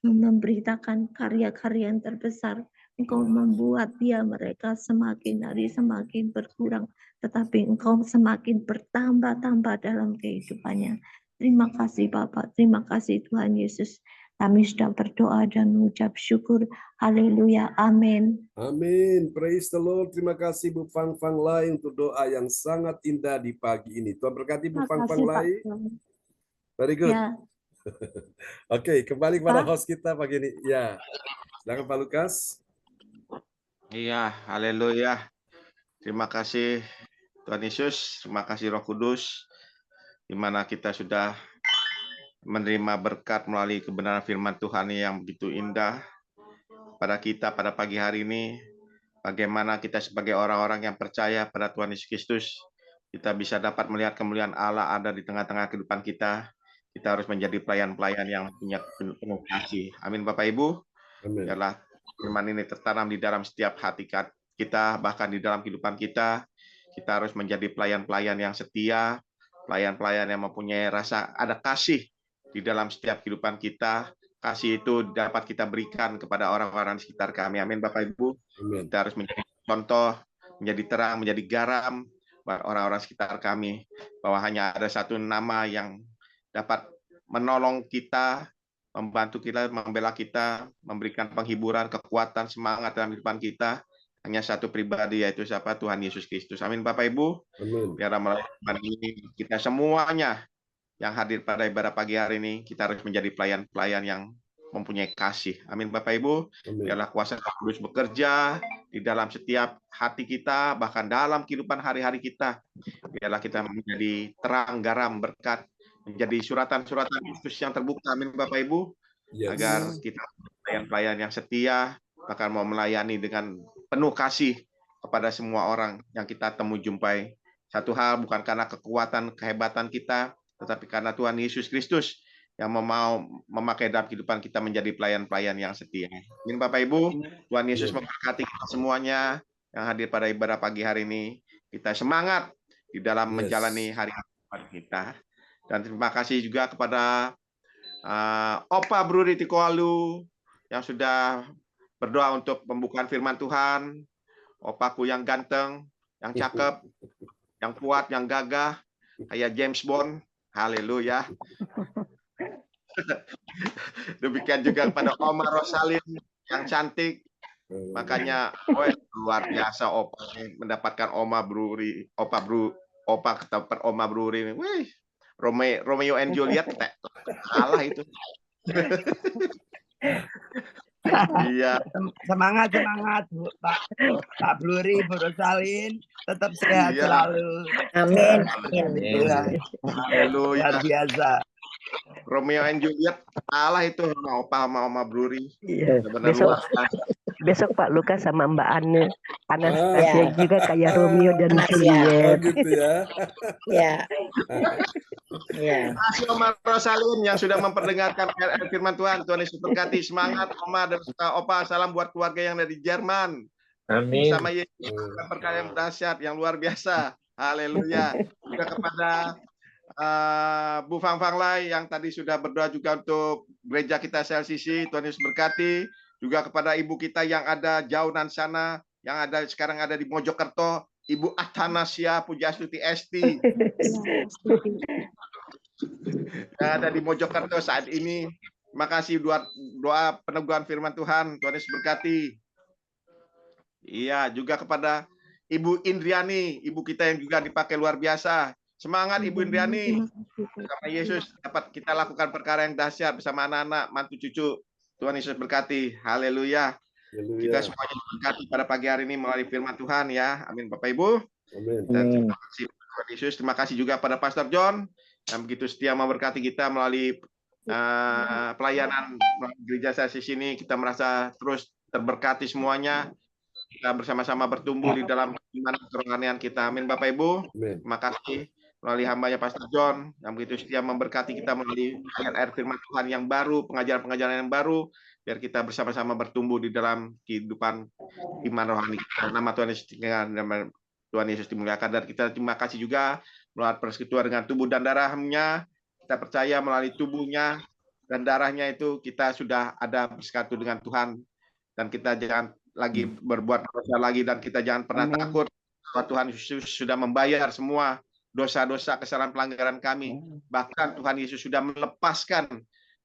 memberitakan karya-karya yang terbesar. Engkau membuat mereka semakin hari semakin berkurang, tetapi Engkau semakin bertambah-tambah dalam kehidupannya. Terima kasih Bapak, terima kasih Tuhan Yesus. Kami sudah berdoa dan mengucap syukur. Haleluya, amin. Amin. Praise the Lord. Terima kasih Bu Fang Fang Lai untuk doa yang sangat indah di pagi ini. Tuhan berkati Bu Fang Fang Lai. Very good. Ya. Oke, kembali kepada Pak? host kita pagi ini. Ya, silakan Pak Lukas. Iya, haleluya. Terima kasih Tuhan Yesus, terima kasih Roh Kudus, di mana kita sudah menerima berkat melalui kebenaran firman Tuhan yang begitu indah pada kita pada pagi hari ini. Bagaimana kita sebagai orang-orang yang percaya pada Tuhan Yesus Kristus, kita bisa dapat melihat kemuliaan Allah ada di tengah-tengah kehidupan kita. Kita harus menjadi pelayan-pelayan yang punya penuh kasih. Amin Bapak Ibu. Biarlah firman ini tertanam di dalam setiap hati kita, bahkan di dalam kehidupan kita. Kita harus menjadi pelayan-pelayan yang setia, pelayan-pelayan yang mempunyai rasa ada kasih di dalam setiap kehidupan kita. Kasih itu dapat kita berikan kepada orang-orang di sekitar kami. Amin Bapak Ibu. Kita harus menjadi contoh, menjadi terang, menjadi garam buat orang-orang sekitar kami. Bahwa hanya ada satu nama yang dapat menolong kita, membantu kita, membela kita, memberikan penghiburan, kekuatan, semangat dalam kehidupan kita. Hanya satu pribadi, yaitu siapa? Tuhan Yesus Kristus. Amin Bapak Ibu. Biarlah melalui ini kita semuanya yang hadir pada ibadah pagi hari ini, kita harus menjadi pelayan-pelayan yang mempunyai kasih. Amin Bapak Ibu. Biarlah kuasa Roh Kudus bekerja di dalam setiap hati kita, bahkan dalam kehidupan hari-hari kita. Biarlah kita menjadi terang, garam, berkat, menjadi suratan-suratan Kristus yang terbuka. Amin Bapak Ibu. Agar kita pelayan-pelayan yang setia, bahkan mau melayani dengan penuh kasih kepada semua orang yang kita temui jumpai. Satu hal, bukan karena kekuatan, kehebatan kita, tetapi karena Tuhan Yesus Kristus yang mau memakai dalam kehidupan kita menjadi pelayan-pelayan yang setia. Amin Bapak Ibu, Tuhan Yesus memberkati kita semuanya yang hadir pada ibadah pagi hari ini. Kita semangat di dalam menjalani hari-hari kita. Dan terima kasih juga kepada Opa Bru Ritikoalu yang sudah berdoa untuk pembukaan firman Tuhan. Opaku yang ganteng, yang cakep, yang kuat, yang gagah, kayak James Bond. Haleluya. Demikian juga kepada Oma Rosalin yang cantik. Makanya luar biasa Opa mendapatkan Oma Bruri, Opa ketemu Oma Bruri. Wih, Romeo and Juliet kalah itu. Iya. Semangat Pak Bluri, Bu Rosalin, tetap sehat selalu. Amin. Luar biasa. Romeo and Juliet kalah itu sama Opa sama Oma Bruri. Iya. Benar Besok luar biasa. besok Pak Lukas sama Mbak Anne Ya. Anastasia juga kayak Romeo dan Siap. Oh Juliet. gitu ya. Ya. Ya. Terima kasih Oma Rosalin yang sudah memperdengarkan firman Tuhan. Tuhan Yesus berkati. Semangat Oma dan Opa. Salam buat keluarga yang dari Jerman. Amin. Bersama Yesus perkara yang dahsyat, yang luar biasa. Haleluya. Juga kepada Bu Fang Fang Lai yang tadi sudah berdoa juga untuk gereja kita CLCC. Tuhan Yesus berkati. Juga kepada ibu kita yang ada jauh dan sana, yang ada sekarang ada di Mojokerto, Ibu Athanasia Pujastuti Esti. Yang ada di Mojokerto saat ini. Terima kasih doa peneguhan firman Tuhan. Tuhan Yesus berkati. Iya, juga kepada Ibu Indriani, ibu kita yang juga dipakai luar biasa. Semangat Ibu Indriani. Sama Yesus dapat kita lakukan perkara yang dahsyat bersama anak-anak, mantu cucu. Tuhan Yesus berkati. Haleluya. Kita semuanya berkati pada pagi hari ini melalui firman Tuhan ya. Amin Bapak Ibu. Amin. Dan terima kasih Tuhan Yesus. Terima kasih juga pada Pastor John yang begitu setia memberkati kita melalui pelayanan gereja CLCC ini. Kita merasa terus terberkati semuanya. Kita bersama-sama bertumbuh di dalam iman kerohanian kita. Amin Bapak Ibu. Amin. Terima kasih melalui hambanya Pastor John yang begitu setia memberkati kita melalui ayat-ayat firman Tuhan yang baru, pengajaran-pengajaran yang baru, biar kita bersama-sama bertumbuh di dalam kehidupan iman rohani kita. Nama Tuhan Yesus dimuliakan, dan kita terima kasih juga melalui persekutuan dengan tubuh dan darahnya. Kita percaya melalui tubuhnya dan darahnya itu kita sudah ada bersatu dengan Tuhan, dan kita jangan lagi berbuat dosa lagi, dan kita jangan pernah takut bahwa Tuhan Yesus sudah membayar semua dosa-dosa, kesalahan, pelanggaran kami. Bahkan Tuhan Yesus sudah melepaskan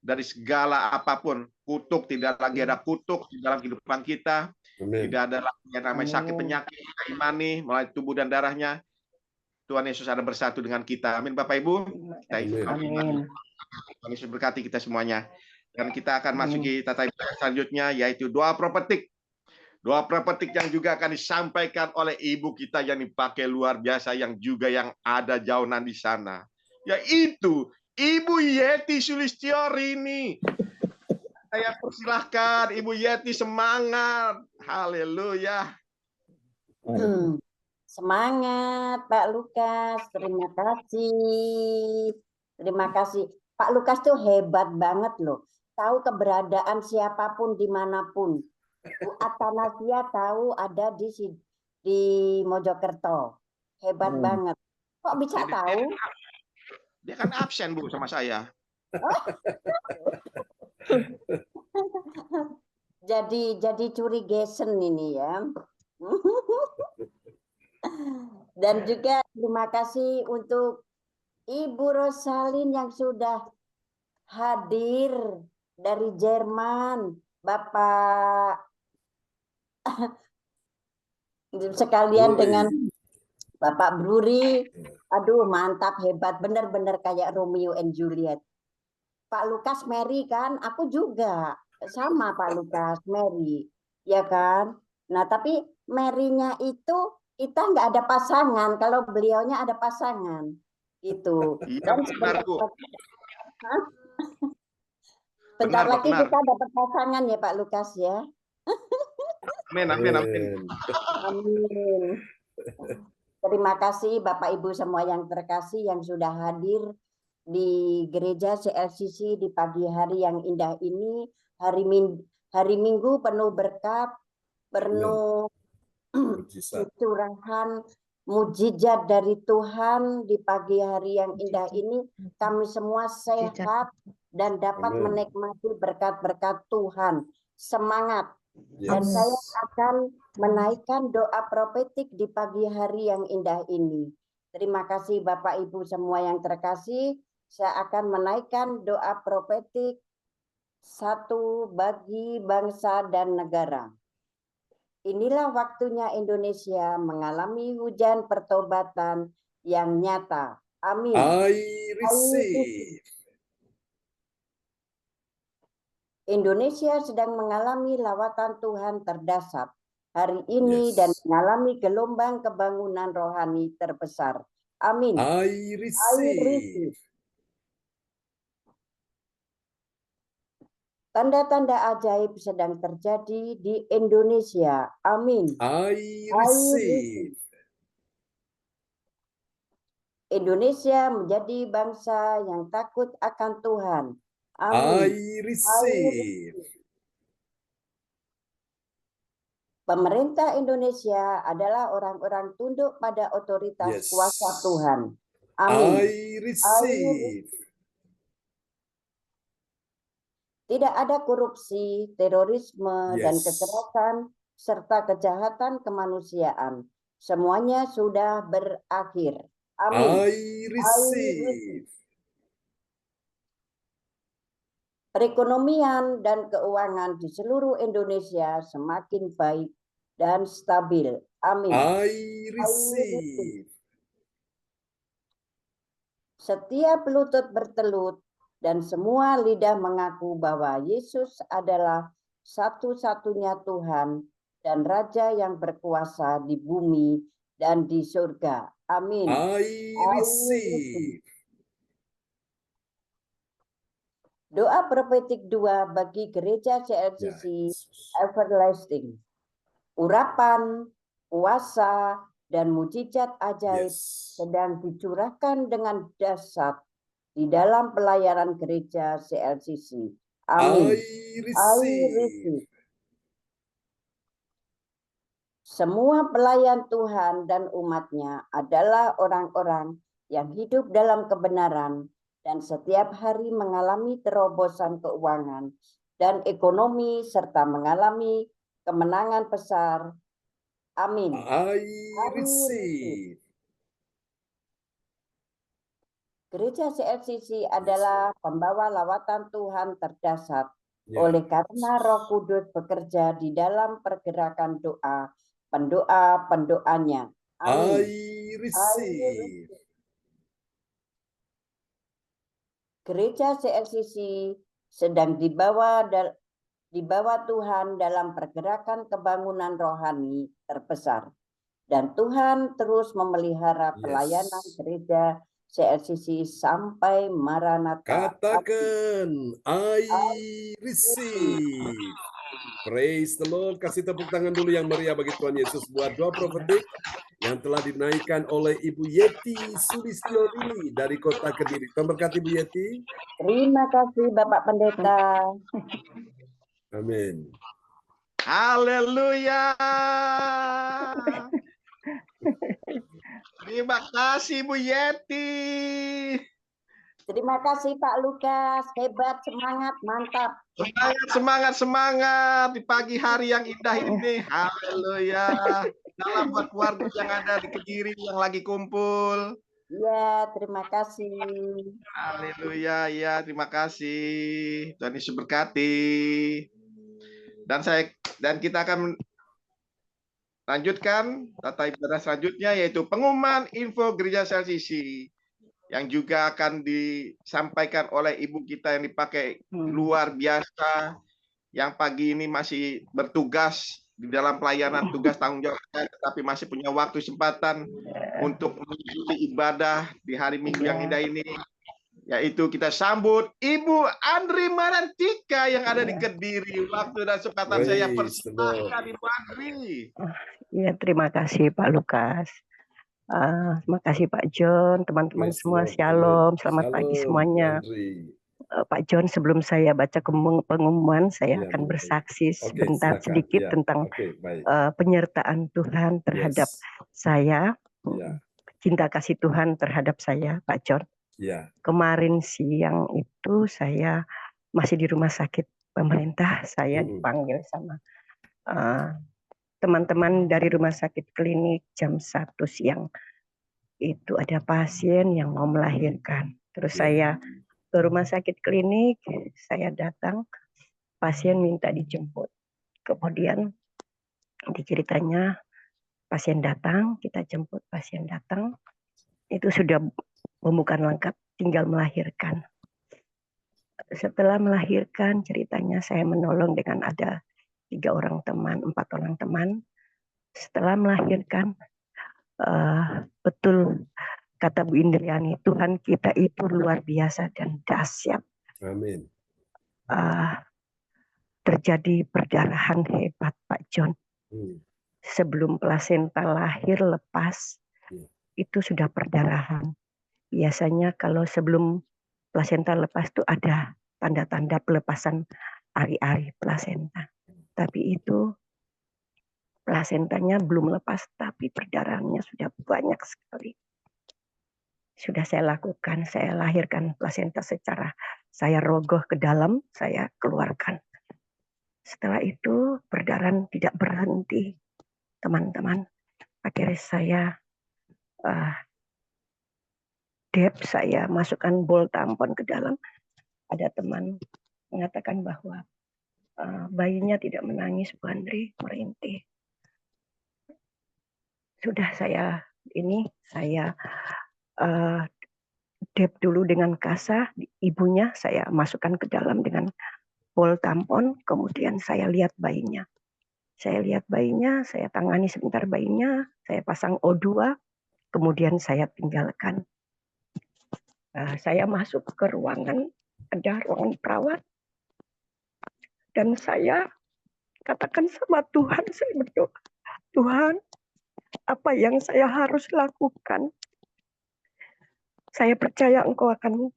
dari segala apapun kutuk. Tidak lagi ada kutuk di dalam kehidupan kita. Amin. Tidak ada lagi yang namanya sakit penyakit. Kita imani melalui tubuh dan darahnya Tuhan Yesus ada bersatu dengan kita. Amin Bapak Ibu. Amin. Tuhan Yesus berkati kita semuanya. Dan kita akan masuki tata ibadah selanjutnya, yaitu doa prophetic. Doa prophetic yang juga akan disampaikan oleh ibu kita yang dipakai luar biasa, yang juga yang ada jauhan di sana, yaitu Ibu Yeti Sulistyorini. Saya persilahkan Ibu Yeti, semangat. Haleluya. Semangat Pak Lukas, terima kasih. Terima kasih. Pak Lukas tuh hebat banget loh. Tahu keberadaan siapapun dimanapun. Bu Athanasia tahu ada di Mojokerto. Hebat banget. Kok bisa tahu? Dia kan absen Bu sama saya. Jadi curigation ini ya. Dan juga terima kasih untuk Ibu Rosalin yang sudah hadir dari Jerman. Bapak sekalian dengan Bapak Bruri. Aduh mantap, hebat, benar-benar kayak Romeo and Juliet. Pak Lukas Mary kan, aku juga sama Pak Lukas Mary, ya kan? Nah tapi Mary-nya itu kita nggak ada pasangan, kalau beliaunya ada pasangan, gitu. Dan bentar lagi kita dapat pasangan ya Pak Lukas ya. Amin, amin, amin. Amin. Terima kasih Bapak Ibu semua yang terkasih yang sudah hadir di gereja CLCC di pagi hari yang indah ini, hari Minggu penuh berkat, penuh curahan mujizat dari Tuhan. Di pagi hari yang indah ini kami semua sehat dan dapat menikmati berkat-berkat Tuhan. Semangat. Dan saya akan menaikkan doa profetik di pagi hari yang indah ini. Terima kasih Bapak Ibu semua yang terkasih. Saya akan menaikkan doa profetik satu bagi bangsa dan negara. Inilah waktunya Indonesia mengalami hujan pertobatan yang nyata. Amin. I receive. Indonesia sedang mengalami lawatan Tuhan terdahsyat hari ini dan mengalami gelombang kebangunan rohani terbesar. Amin. I receive. Tanda-tanda ajaib sedang terjadi di Indonesia. Amin. I receive. Indonesia menjadi bangsa yang takut akan Tuhan. Amin. I receive. Pemerintah Indonesia adalah orang-orang tunduk pada otoritas Yes. kuasa Tuhan. Amin. I receive. Tidak ada korupsi, terorisme, dan Yes. kekerasan, serta kejahatan kemanusiaan. Semuanya sudah berakhir. Amin. I receive. Perekonomian dan keuangan di seluruh Indonesia semakin baik dan stabil. Amin. I receive. Setiap lutut bertelut dan semua lidah mengaku bahwa Yesus adalah satu-satunya Tuhan dan Raja yang berkuasa di bumi dan di surga. Amin. I receive. Doa profetik 2 bagi gereja CLCC Everlasting. Urapan, kuasa, dan mujizat ajaib sedang dicurahkan dengan dahsyat di dalam pelayanan gereja CLCC. Amin. I receive. Semua pelayan Tuhan dan umatnya adalah orang-orang yang hidup dalam kebenaran dan setiap hari mengalami terobosan keuangan dan ekonomi serta mengalami kemenangan besar. Amin. I receive. Gereja CLCC adalah pembawa lawatan Tuhan terdahsyat. Oleh karena Roh Kudus bekerja di dalam pergerakan doa, pendoa-pendoanya. Amin. I receive. Gereja CLCC sedang dibawa Tuhan dalam pergerakan kebangunan rohani terbesar. Dan Tuhan terus memelihara pelayanan gereja CLCC sampai Maranatha. Katakan, I receive. Praise the Lord. Kasih tepuk tangan dulu yang meriah bagi Tuhan Yesus buat doa profetik yang telah dinaikkan oleh Ibu Yeti Sulistiyodini dari Kota Kediri. Tuhan berkati Ibu Yeti. Terima kasih Bapak Pendeta. Amin. Haleluya. Terima kasih Bu Yeti. Terima kasih Pak Lukas, hebat, semangat, mantap. Semangat di pagi hari yang indah ini. Haleluya. Dalam buat keluarga yang ada di Kediri yang lagi kumpul. Ya, terima kasih. Haleluya, ya terima kasih. Tuhan Yesus berkati. Dan kita akan lanjutkan tata ibadah selanjutnya yaitu pengumuman info Gereja CLCC yang juga akan disampaikan oleh ibu kita yang dipakai luar biasa yang pagi ini masih bertugas di dalam pelayanan tugas tanggung jawabnya tetapi masih punya waktu kesempatan untuk mengikuti ibadah di hari Minggu yang indah ini, yaitu kita sambut Ibu Andri Marantika yang ada di Kediri. Waktu dan kesempatan saya persilakan Ibu Andri. Ya, terima kasih Pak Lukas. Terima kasih Pak John, teman-teman semua, shalom, selamat pagi semuanya. Pak John, sebelum saya baca pengumuman, saya akan bersaksi sebentar sedikit tentang penyertaan Tuhan terhadap saya, cinta kasih Tuhan terhadap saya, Pak John. Kemarin siang itu saya masih di rumah sakit pemerintah, saya dipanggil sama teman-teman dari rumah sakit klinik jam 1 siang. Itu ada pasien yang mau melahirkan. Terus saya ke rumah sakit klinik, saya datang, pasien minta dijemput. Kemudian diceritanya pasien datang, kita jemput pasien datang, itu sudah pembukaan lengkap, tinggal melahirkan. Setelah melahirkan, ceritanya saya menolong dengan ada 4 orang teman. Setelah melahirkan, betul kata Bu Indriani, Tuhan kita itu luar biasa dan dahsyat. Amin. terjadi perdarahan hebat, Pak John. Sebelum plasenta lahir lepas, itu sudah perdarahan. Biasanya kalau sebelum plasenta lepas itu ada tanda-tanda pelepasan ari-ari plasenta. Tapi itu plasentanya belum lepas, tapi perdarahannya sudah banyak sekali. Sudah saya lakukan, saya lahirkan plasenta secara saya rogoh ke dalam, saya keluarkan. Setelah itu perdarahan tidak berhenti, teman-teman. Akhirnya saya saya masukkan bol tampon ke dalam. Ada teman mengatakan bahwa bayinya tidak menangis, Bu Andri, merintih. Sudah saya dep dulu dengan kasah, ibunya saya masukkan ke dalam dengan bol tampon, kemudian saya lihat bayinya. Saya lihat bayinya, saya tangani sebentar bayinya, saya pasang O2, kemudian saya tinggalkan. Saya masuk ke ruangan, ada ruangan perawat, dan saya katakan sama Tuhan, saya berdoa, Tuhan, apa yang saya harus lakukan? Saya percaya Engkau akan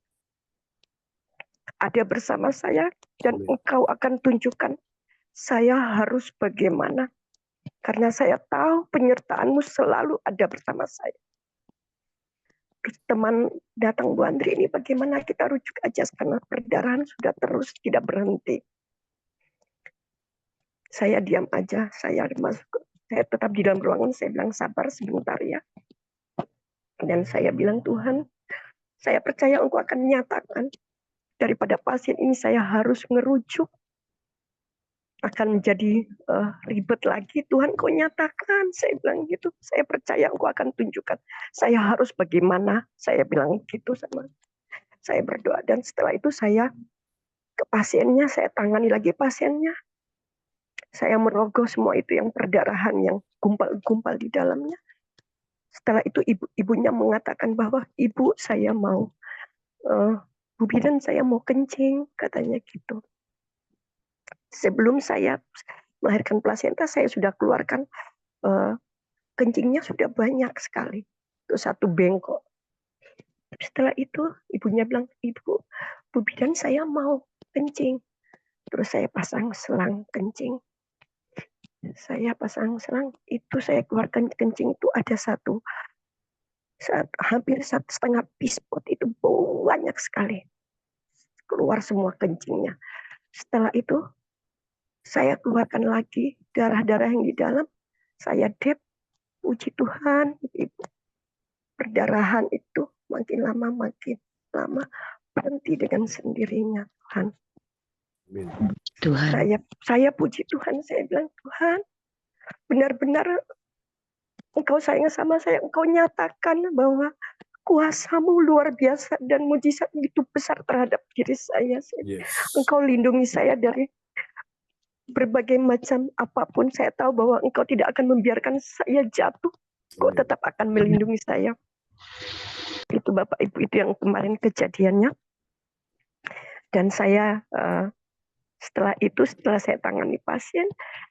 ada bersama saya, dan Engkau akan tunjukkan saya harus bagaimana. Karena saya tahu penyertaan-Mu selalu ada bersama saya. Terus teman datang, Bu Andri, ini bagaimana kita rujuk aja karena perdarahan sudah terus tidak berhenti. Saya diam aja, saya tetap di dalam ruangan, saya bilang sabar sebentar ya. Dan saya bilang, Tuhan, saya percaya Engkau akan menyatakan daripada pasien ini saya harus ngerujuk. Akan menjadi ribet lagi, Tuhan Kau nyatakan, saya bilang gitu, saya percaya Engkau akan tunjukkan, saya harus bagaimana, saya bilang gitu sama, saya berdoa, dan setelah itu saya ke pasiennya, saya tangani lagi pasiennya, saya merogoh semua itu yang perdarahan, yang gumpal-gumpal di dalamnya. Setelah itu ibunya mengatakan bahwa, Ibu saya mau, Bu Bidan saya mau kencing, katanya gitu. Sebelum saya melahirkan plasenta, saya sudah keluarkan kencingnya sudah banyak sekali. Itu satu bengkok. Setelah itu ibunya bilang, Ibu, Bu Bidan saya mau kencing. Terus saya pasang selang kencing. Saya pasang selang, itu saya keluarkan kencing itu ada hampir 1,5 pispot, itu banyak sekali. Keluar semua kencingnya. Setelah itu saya keluarkan lagi darah-darah yang di dalam, saya dep, puji Tuhan, Ibu. Perdarahan itu makin lama berhenti dengan sendirinya, Tuhan. Tuhan. Saya puji Tuhan, saya bilang, Tuhan, benar-benar Engkau sayang sama saya, Engkau nyatakan bahwa kuasa-Mu luar biasa dan mujizat begitu besar terhadap diri saya. Engkau lindungi saya dari berbagai macam apapun. Saya tahu bahwa Engkau tidak akan membiarkan saya jatuh. Engkau tetap akan melindungi saya. Itu Bapak Ibu, itu yang kemarin kejadiannya. Dan saya setelah saya tangani pasien,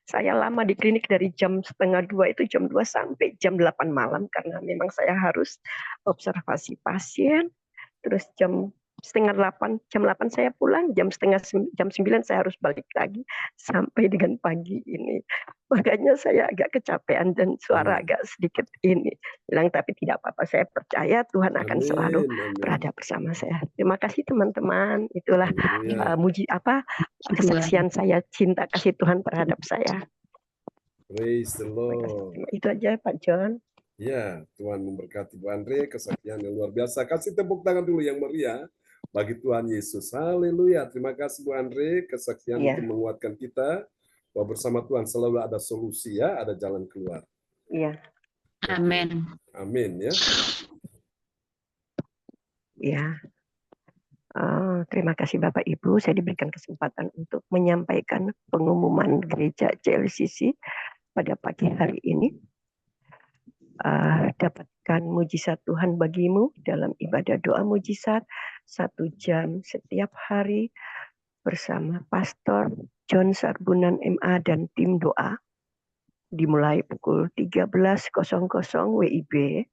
saya lama di klinik dari jam 1:30 itu jam 2 sampai jam 8 malam karena memang saya harus observasi pasien. Terus jam 7:30, jam 8 saya pulang, jam 9 saya harus balik lagi sampai dengan pagi ini. Makanya saya agak kecapean dan suara agak sedikit ini. Bilang tapi tidak apa-apa, saya percaya Tuhan akan selalu berada bersama saya. Terima kasih teman-teman. Itulah kesaksian saya, cinta kasih Tuhan terhadap saya. Praise the Lord. Itu aja Pak John. Ya, Tuhan memberkati Bu Andre, kesaksian yang luar biasa. Kasih tepuk tangan dulu yang meriah bagi Tuhan Yesus. Haleluya. Terima kasih Bu Andre, kesaksian itu menguatkan kita bahwa bersama Tuhan selalu ada solusi ya, ada jalan keluar. Iya. Amin. Amin ya. Ya. Terima kasih Bapak Ibu, saya diberikan kesempatan untuk menyampaikan pengumuman gereja CLCC pada pagi hari ini. Dapatkan mujizat Tuhan bagimu dalam ibadah doa mujizat 1 jam setiap hari bersama Pastor John Sarbunan MA dan tim doa dimulai pukul 13.00 WIB.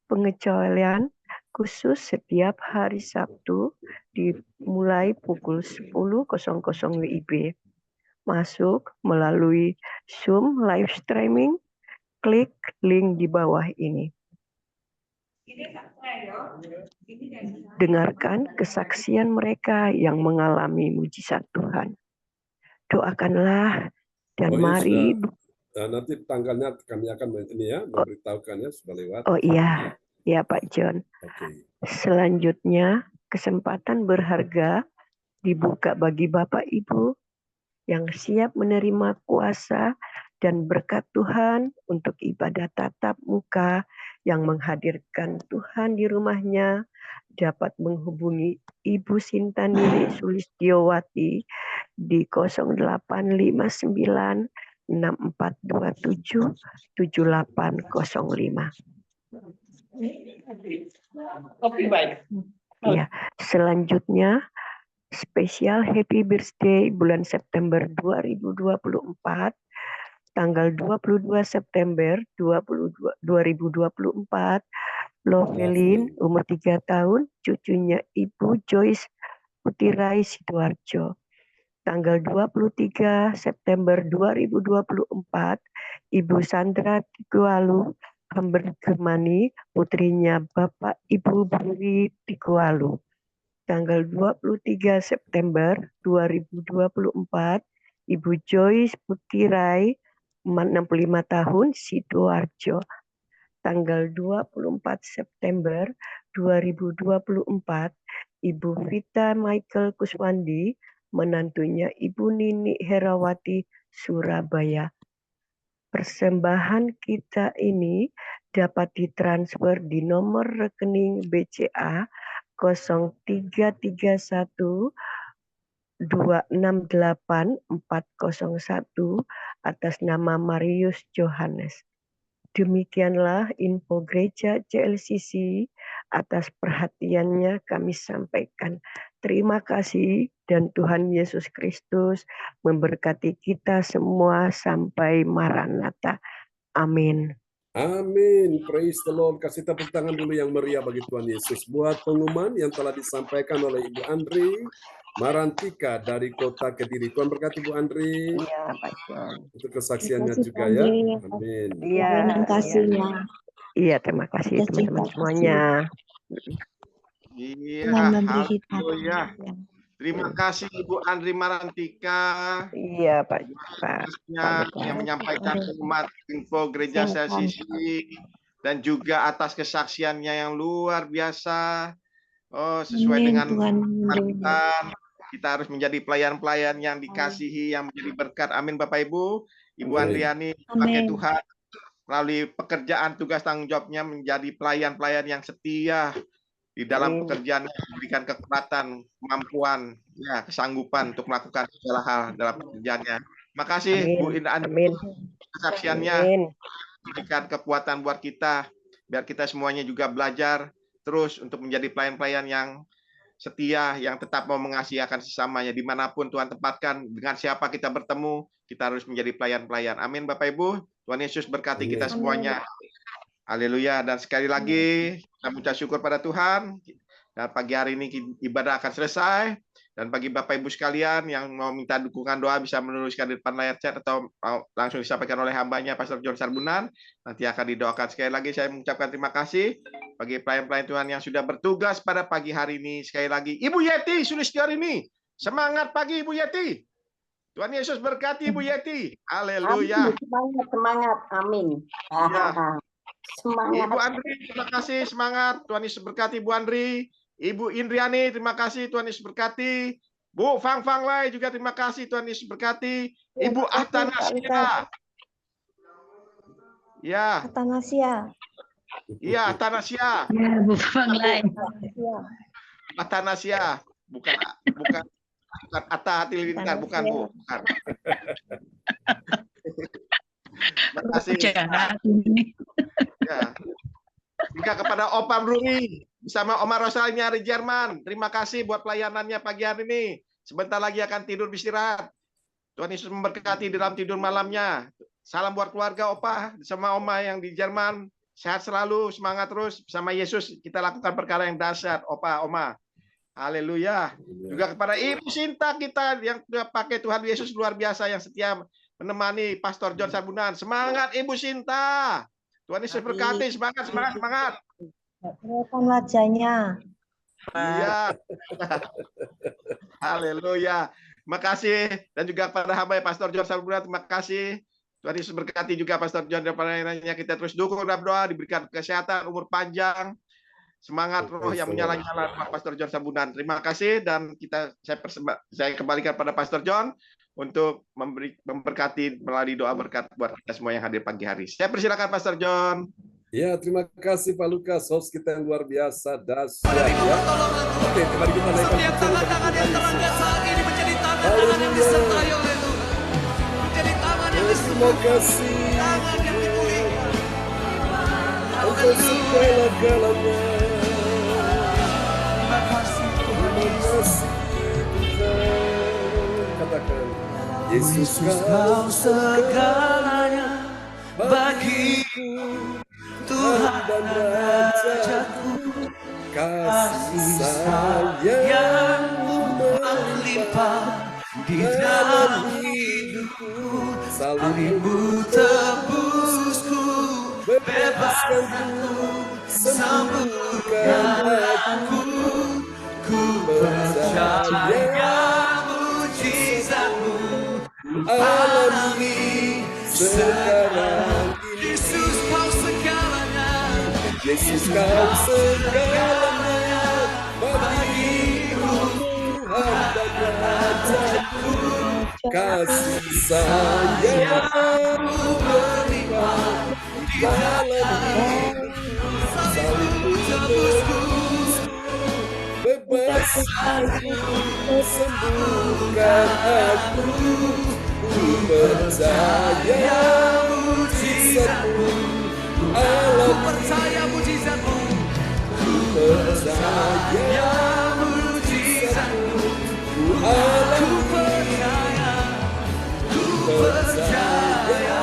Pengecualian khusus setiap hari Sabtu dimulai pukul 10.00 WIB. Masuk melalui Zoom live streaming, klik link di bawah ini. Dengarkan kesaksian mereka yang mengalami mujizat Tuhan. Doakanlah dan Oh, mari. Nanti tanggalnya kami akan memberitahukannya sudah lewat. Oh iya, ya Pak John. Oke. Selanjutnya, kesempatan berharga dibuka bagi Bapak Ibu yang siap menerima kuasa dan berkat Tuhan untuk ibadah tatap muka yang menghadirkan Tuhan di rumahnya, dapat menghubungi Ibu Sintanili Sulistiowati di 0859 6427 7805. Ya, selanjutnya spesial Happy Birthday bulan September 2024, tanggal 22 September 2024, Lovelin umur 3 tahun, cucunya Ibu Joyce Putirai Sidoarjo. Tanggal 23 September 2024, Ibu Sandra Tikualu Hambergemani, putrinya Bapak Ibu Buri Tikualu. Tanggal 23 September 2024, Ibu Joyce Putirai, 65 tahun, Sidoarjo. Tanggal 24 September 2024, Ibu Vita Michael Kuswandi, menantunya Ibu Nini Herawati, Surabaya. Persembahan kita ini dapat ditransfer di nomor rekening BCA 0331 268 401 atas nama Marius Johannes. Demikianlah info Gereja CLCC, atas perhatiannya kami sampaikan. Terima kasih dan Tuhan Yesus Kristus memberkati kita semua sampai Maranatha. Amin. Amin. Praise the Lord. Kasih tepuk tangan dulu yang meriah bagi Tuhan Yesus. Buat pengumuman yang telah disampaikan oleh Ibu Andri Marantika dari Kota Kediri. Tuhan berkati Bu Andri. Iya, Pak John. Untuk kesaksiannya juga ya. Amin. Iya, Terima kasihnya. Iya, terima kasih teman-teman semuanya. Iya, haleluya. Terima kasih Ibu Andri Marantika. Iya, Pak. Yang menyampaikan umat info Gereja CLCC dan juga atas kesaksiannya yang luar biasa. Oh, sesuai dengan Tuhan, kita harus menjadi pelayan-pelayan yang dikasihi, yang menjadi berkat. Amin Bapak Ibu. Ibu Andriani pakai Tuhan melalui pekerjaan tugas tanggung jawabnya menjadi pelayan-pelayan yang setia di dalam pekerjaan, memberikan kekuatan, kemampuan, ya, kesanggupan untuk melakukan segala hal dalam pekerjaannya. Makasih Bu Andri, kesaksiannya memberikan kekuatan buat kita, biar kita semuanya juga belajar terus untuk menjadi pelayan-pelayan yang setia, yang tetap mau mengasihi akan sesamanya. Dimanapun Tuhan tempatkan, dengan siapa kita bertemu, kita harus menjadi pelayan-pelayan. Amin Bapak Ibu. Tuhan Yesus berkati kita semuanya. Haleluya. Dan sekali lagi, kita mengucap syukur pada Tuhan. Dan pagi hari ini ibadah akan selesai. Dan bagi Bapak Ibu sekalian yang mau minta dukungan doa bisa menuliskan di depan layar chat atau langsung disampaikan oleh hambanya Pastor John Sarbunan. Nanti akan didoakan. Sekali lagi saya mengucapkan terima kasih bagi pelayan-pelayan Tuhan yang sudah bertugas pada pagi hari ini. Sekali lagi Ibu Yeti Sulistiowati, semangat pagi Ibu Yeti. Tuhan Yesus berkati Ibu Yeti. Haleluya. Semangat, semangat. Amin. Ya. Semangat. Ibu Andri, terima kasih, semangat. Tuhan Yesus berkati Ibu Andri. Ibu Indriani, terima kasih, Tuhan Yesus berkati. Bu Fang Fang Lai juga terima kasih, Tuhan Yesus berkati. Ibu Atanasia. Ya. Atanasia. Iya, Atanasia. Ya, Bu Fang Lai. Atanasia, bukan Atta Halilintar, bukan Bu. Bukan. Terima kasih. Ya. Juga kepada Opam Rumi bersama Oma Rosalini dari Jerman. Terima kasih buat pelayanannya pagi hari ini. Sebentar lagi akan tidur beristirahat. Tuhan Yesus memberkati di dalam tidur malamnya. Salam buat keluarga Opa sama Oma yang di Jerman. Sehat selalu, semangat terus. Bersama Yesus kita lakukan perkara yang dahsyat, Opa, Oma. Haleluya. Juga kepada Ibu Sinta kita yang sudah pakai Tuhan Yesus luar biasa yang setia menemani Pastor John Sabunan. Semangat Ibu Sinta. Tuhan Yesus berkati. Semangat, semangat, semangat. Kelihatan wajahnya. Iya. Haleluya. Terima kasih. Dan juga kepada hamba Pastor John Sabunan, terima kasih. Tuhan Yesus berkati juga Pastor John dan lainnya. Kita terus dukung dalam doa, diberikan kesehatan, umur panjang, semangat roh yang menyala-nyala Pastor John Sabunan. Terima kasih dan saya kembalikan pada Pastor John untuk memberkati melalui doa berkat buat kita semua yang hadir pagi hari. Saya persilakan Pastor John. Ya, terima kasih Pak Lukas, host kita yang luar biasa, dahsyat ya. Oke, mari kita naikkan setiap tangan-tangan yang terangkat saat ini menjadi tangan-tangan yang disertai oleh Tuhan. Menjadi tangan yang disembuhkan, tangan yang dipulihkan. untuk segala-galanya. Terima kasih Tuhan Yesus. Katakan, Yesus Kau segalanya bagiku, Tuhan dan Rajaku. Kasih sayang-Mu melimpah di dalam hidupku. Salib-Mu tebusku, bebaskan ku, sembuhkan aku. Ku percaya mujizat-Mu alami sekarang. Yesus Kau segalanya, Yesus Kau segalanya bagiku, Tuhan dan Rajaku. kasih sayang-Mu melimpah di dalam hidupku. Salib-Mu tebusku, bebaskan ku, sembuhkan aku. Ku percaya mujizat-Mu alami. percaya mujizat-Mu, Ku percaya mujizat-Mu alami. percaya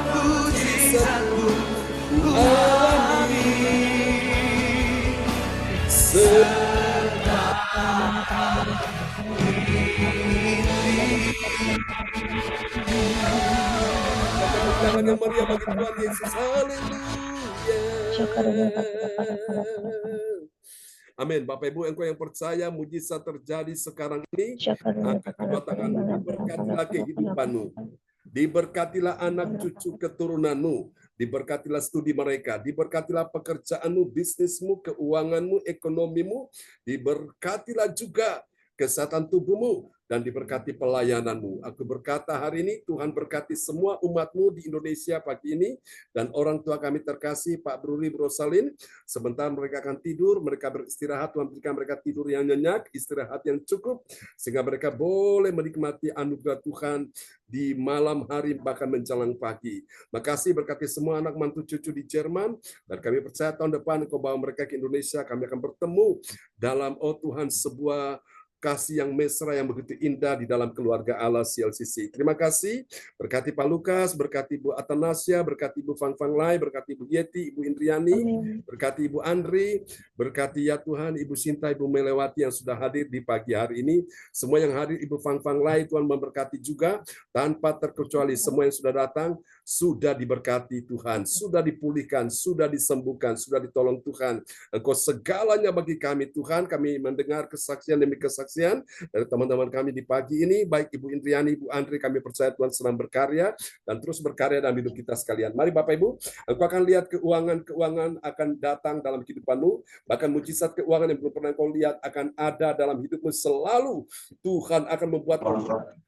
mujizat-Mu alami. Tangan yang meriah bagi Tuhan Yesus. Haleluya. Amin. Bapak Ibu engkau yang percaya mujizat terjadi sekarang ini, angkat kedua tanganmu, diberkatilah kehidupanmu, diberkatilah anak cucu keturunanmu, diberkatilah studi mereka, diberkatilah pekerjaanmu, bisnismu, keuanganmu, ekonomimu, diberkatilah juga kesehatan tubuhmu, dan diberkati pelayananmu. Aku berkata hari ini, Tuhan berkati semua umatmu di Indonesia pagi ini, dan orang tua kami terkasih, Pak Bruri Brosalin, sebentar mereka akan tidur, mereka beristirahat, Tuhan berikan mereka tidur yang nyenyak, istirahat yang cukup, sehingga mereka boleh menikmati anugerah Tuhan di malam hari, bahkan menjelang pagi. Makasih berkati semua anak mantu cucu di Jerman, dan kami percaya tahun depan Engkau bawa mereka ke Indonesia, kami akan bertemu dalam, oh Tuhan, sebuah kasih yang mesra yang begitu indah di dalam keluarga Allah CLCC. Terima kasih. Berkati Pak Lukas, berkati Ibu Atanasia, berkati Ibu Fang Fang Lai, berkati Ibu Yeti, Ibu Indriani, berkati Ibu Andri, berkati ya Tuhan Ibu Sinta, Ibu Melewati yang sudah hadir di pagi hari ini. Semua yang hadir, Ibu Fang Fang Lai, Tuhan memberkati juga, tanpa terkecuali semua yang sudah datang, sudah diberkati Tuhan, sudah dipulihkan, sudah disembuhkan, sudah ditolong Tuhan. Engkau segalanya bagi kami Tuhan. Kami mendengar kesaksian demi kesaksian dari teman-teman kami di pagi ini, baik Ibu Indriani, Ibu Andri, kami percaya Tuhan sedang berkarya dan terus berkarya dalam hidup kita sekalian. Mari Bapak Ibu, engkau akan lihat keuangan akan datang dalam kehidupanmu, bahkan mujizat keuangan yang belum pernah engkau lihat akan ada dalam hidupmu selalu. Tuhan akan membuat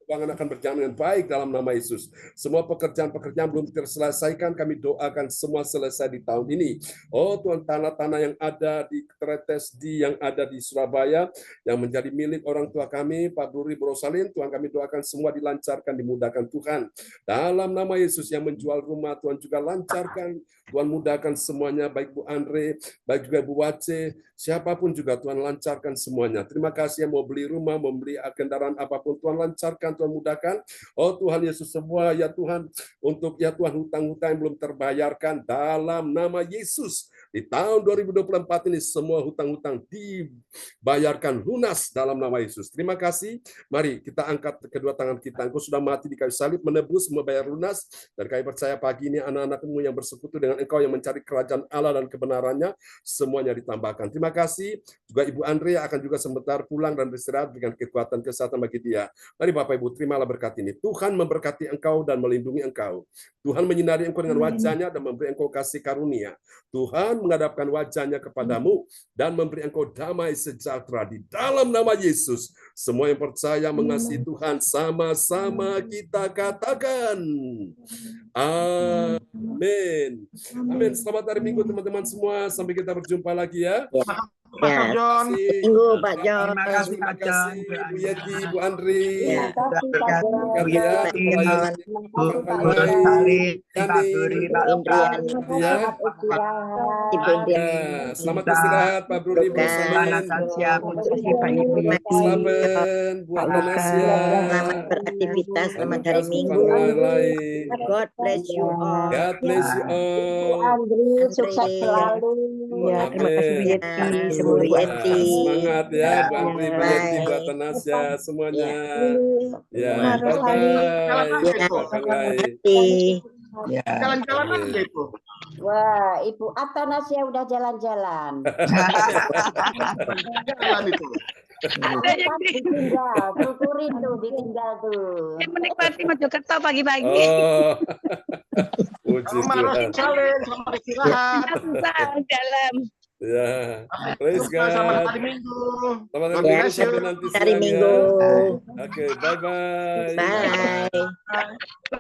keuangan akan berjalan dengan baik dalam nama Yesus. Semua pekerjaan-pekerjaan belum terselesaikan, kami doakan semua selesai di tahun ini. Oh Tuhan, tanah-tanah yang ada di Tretes yang ada di Surabaya, yang menjadi milik orang tua kami, Pak Bruri Brosalin, Tuhan kami doakan semua dilancarkan, dimudahkan Tuhan. Dalam nama Yesus, yang menjual rumah, Tuhan juga lancarkan, Tuhan mudahkan semuanya, baik Bu Andre, baik juga Bu Wace, siapapun juga Tuhan lancarkan semuanya. Terima kasih yang mau beli rumah, mau beli kendaraan apapun, Tuhan lancarkan, Tuhan mudahkan. Oh Tuhan Yesus, semua ya Tuhan, untuk ya Tuhan hutang-hutang yang belum terbayarkan dalam nama Yesus. Di tahun 2024 ini semua hutang-hutang dibayarkan lunas dalam nama Yesus. Terima kasih. Mari kita angkat kedua tangan kita. Engkau sudah mati di kayu salib, menebus, membayar lunas. Dan kami percaya pagi ini anak-anak-Mu yang bersekutu dengan Engkau yang mencari kerajaan Allah dan kebenarannya, semuanya ditambahkan. Terima kasih. Juga Ibu Andrea akan juga sebentar pulang dan beristirahat dengan kekuatan kesehatan bagi dia. Mari Bapak Ibu, terimalah berkat ini. Tuhan memberkati engkau dan melindungi engkau. Tuhan menyinari engkau dengan wajahnya dan memberi engkau kasih karunia. Tuhan menghadapkan wajahnya kepadamu dan memberi engkau damai sejahtera di dalam nama Yesus. Semua yang percaya mengasihi Tuhan sama-sama kita katakan. Amin. Amin. Selamat hari Minggu teman-teman semua. Sampai kita berjumpa lagi ya. Pastor John. Minggu Pak John. Terima kasih Pak John. Bu Yeti, Bu Andri. Bu Yeti, Bu Rosali, Pak Buri, Pak Lukas. Selamat istirahat Pak Bruni, Bu Samin. Pak Ibu Yeti, Saben, Bu Anastasia. Selamat beraktivitas, selamat hari Minggu. God bless you all. God bless you all. Andri, sukses selalu. Ya, terima kasih Bu Yeti. Bu Yeti. Semangat ya, Bu Andri, Bu Yeti, Bu Atanasya, semuanya. Ya, Hati. Jalan-jalan aja itu. Wah, Ibu Atanasya udah jalan-jalan. Jalan itu. Ditinggal, tuturin tuh, ditinggal tuh. Menikmati Mojokerto pagi-pagi. Oh. Puji Selamat Tuhan. challenge, selamat istirahat. Susah dalam. Ya, praise God. Selamat hari Minggu. Selamat hari God Minggu bless you. sampai nanti Hari siang ya. Minggu. Oke, bye-bye. Bye.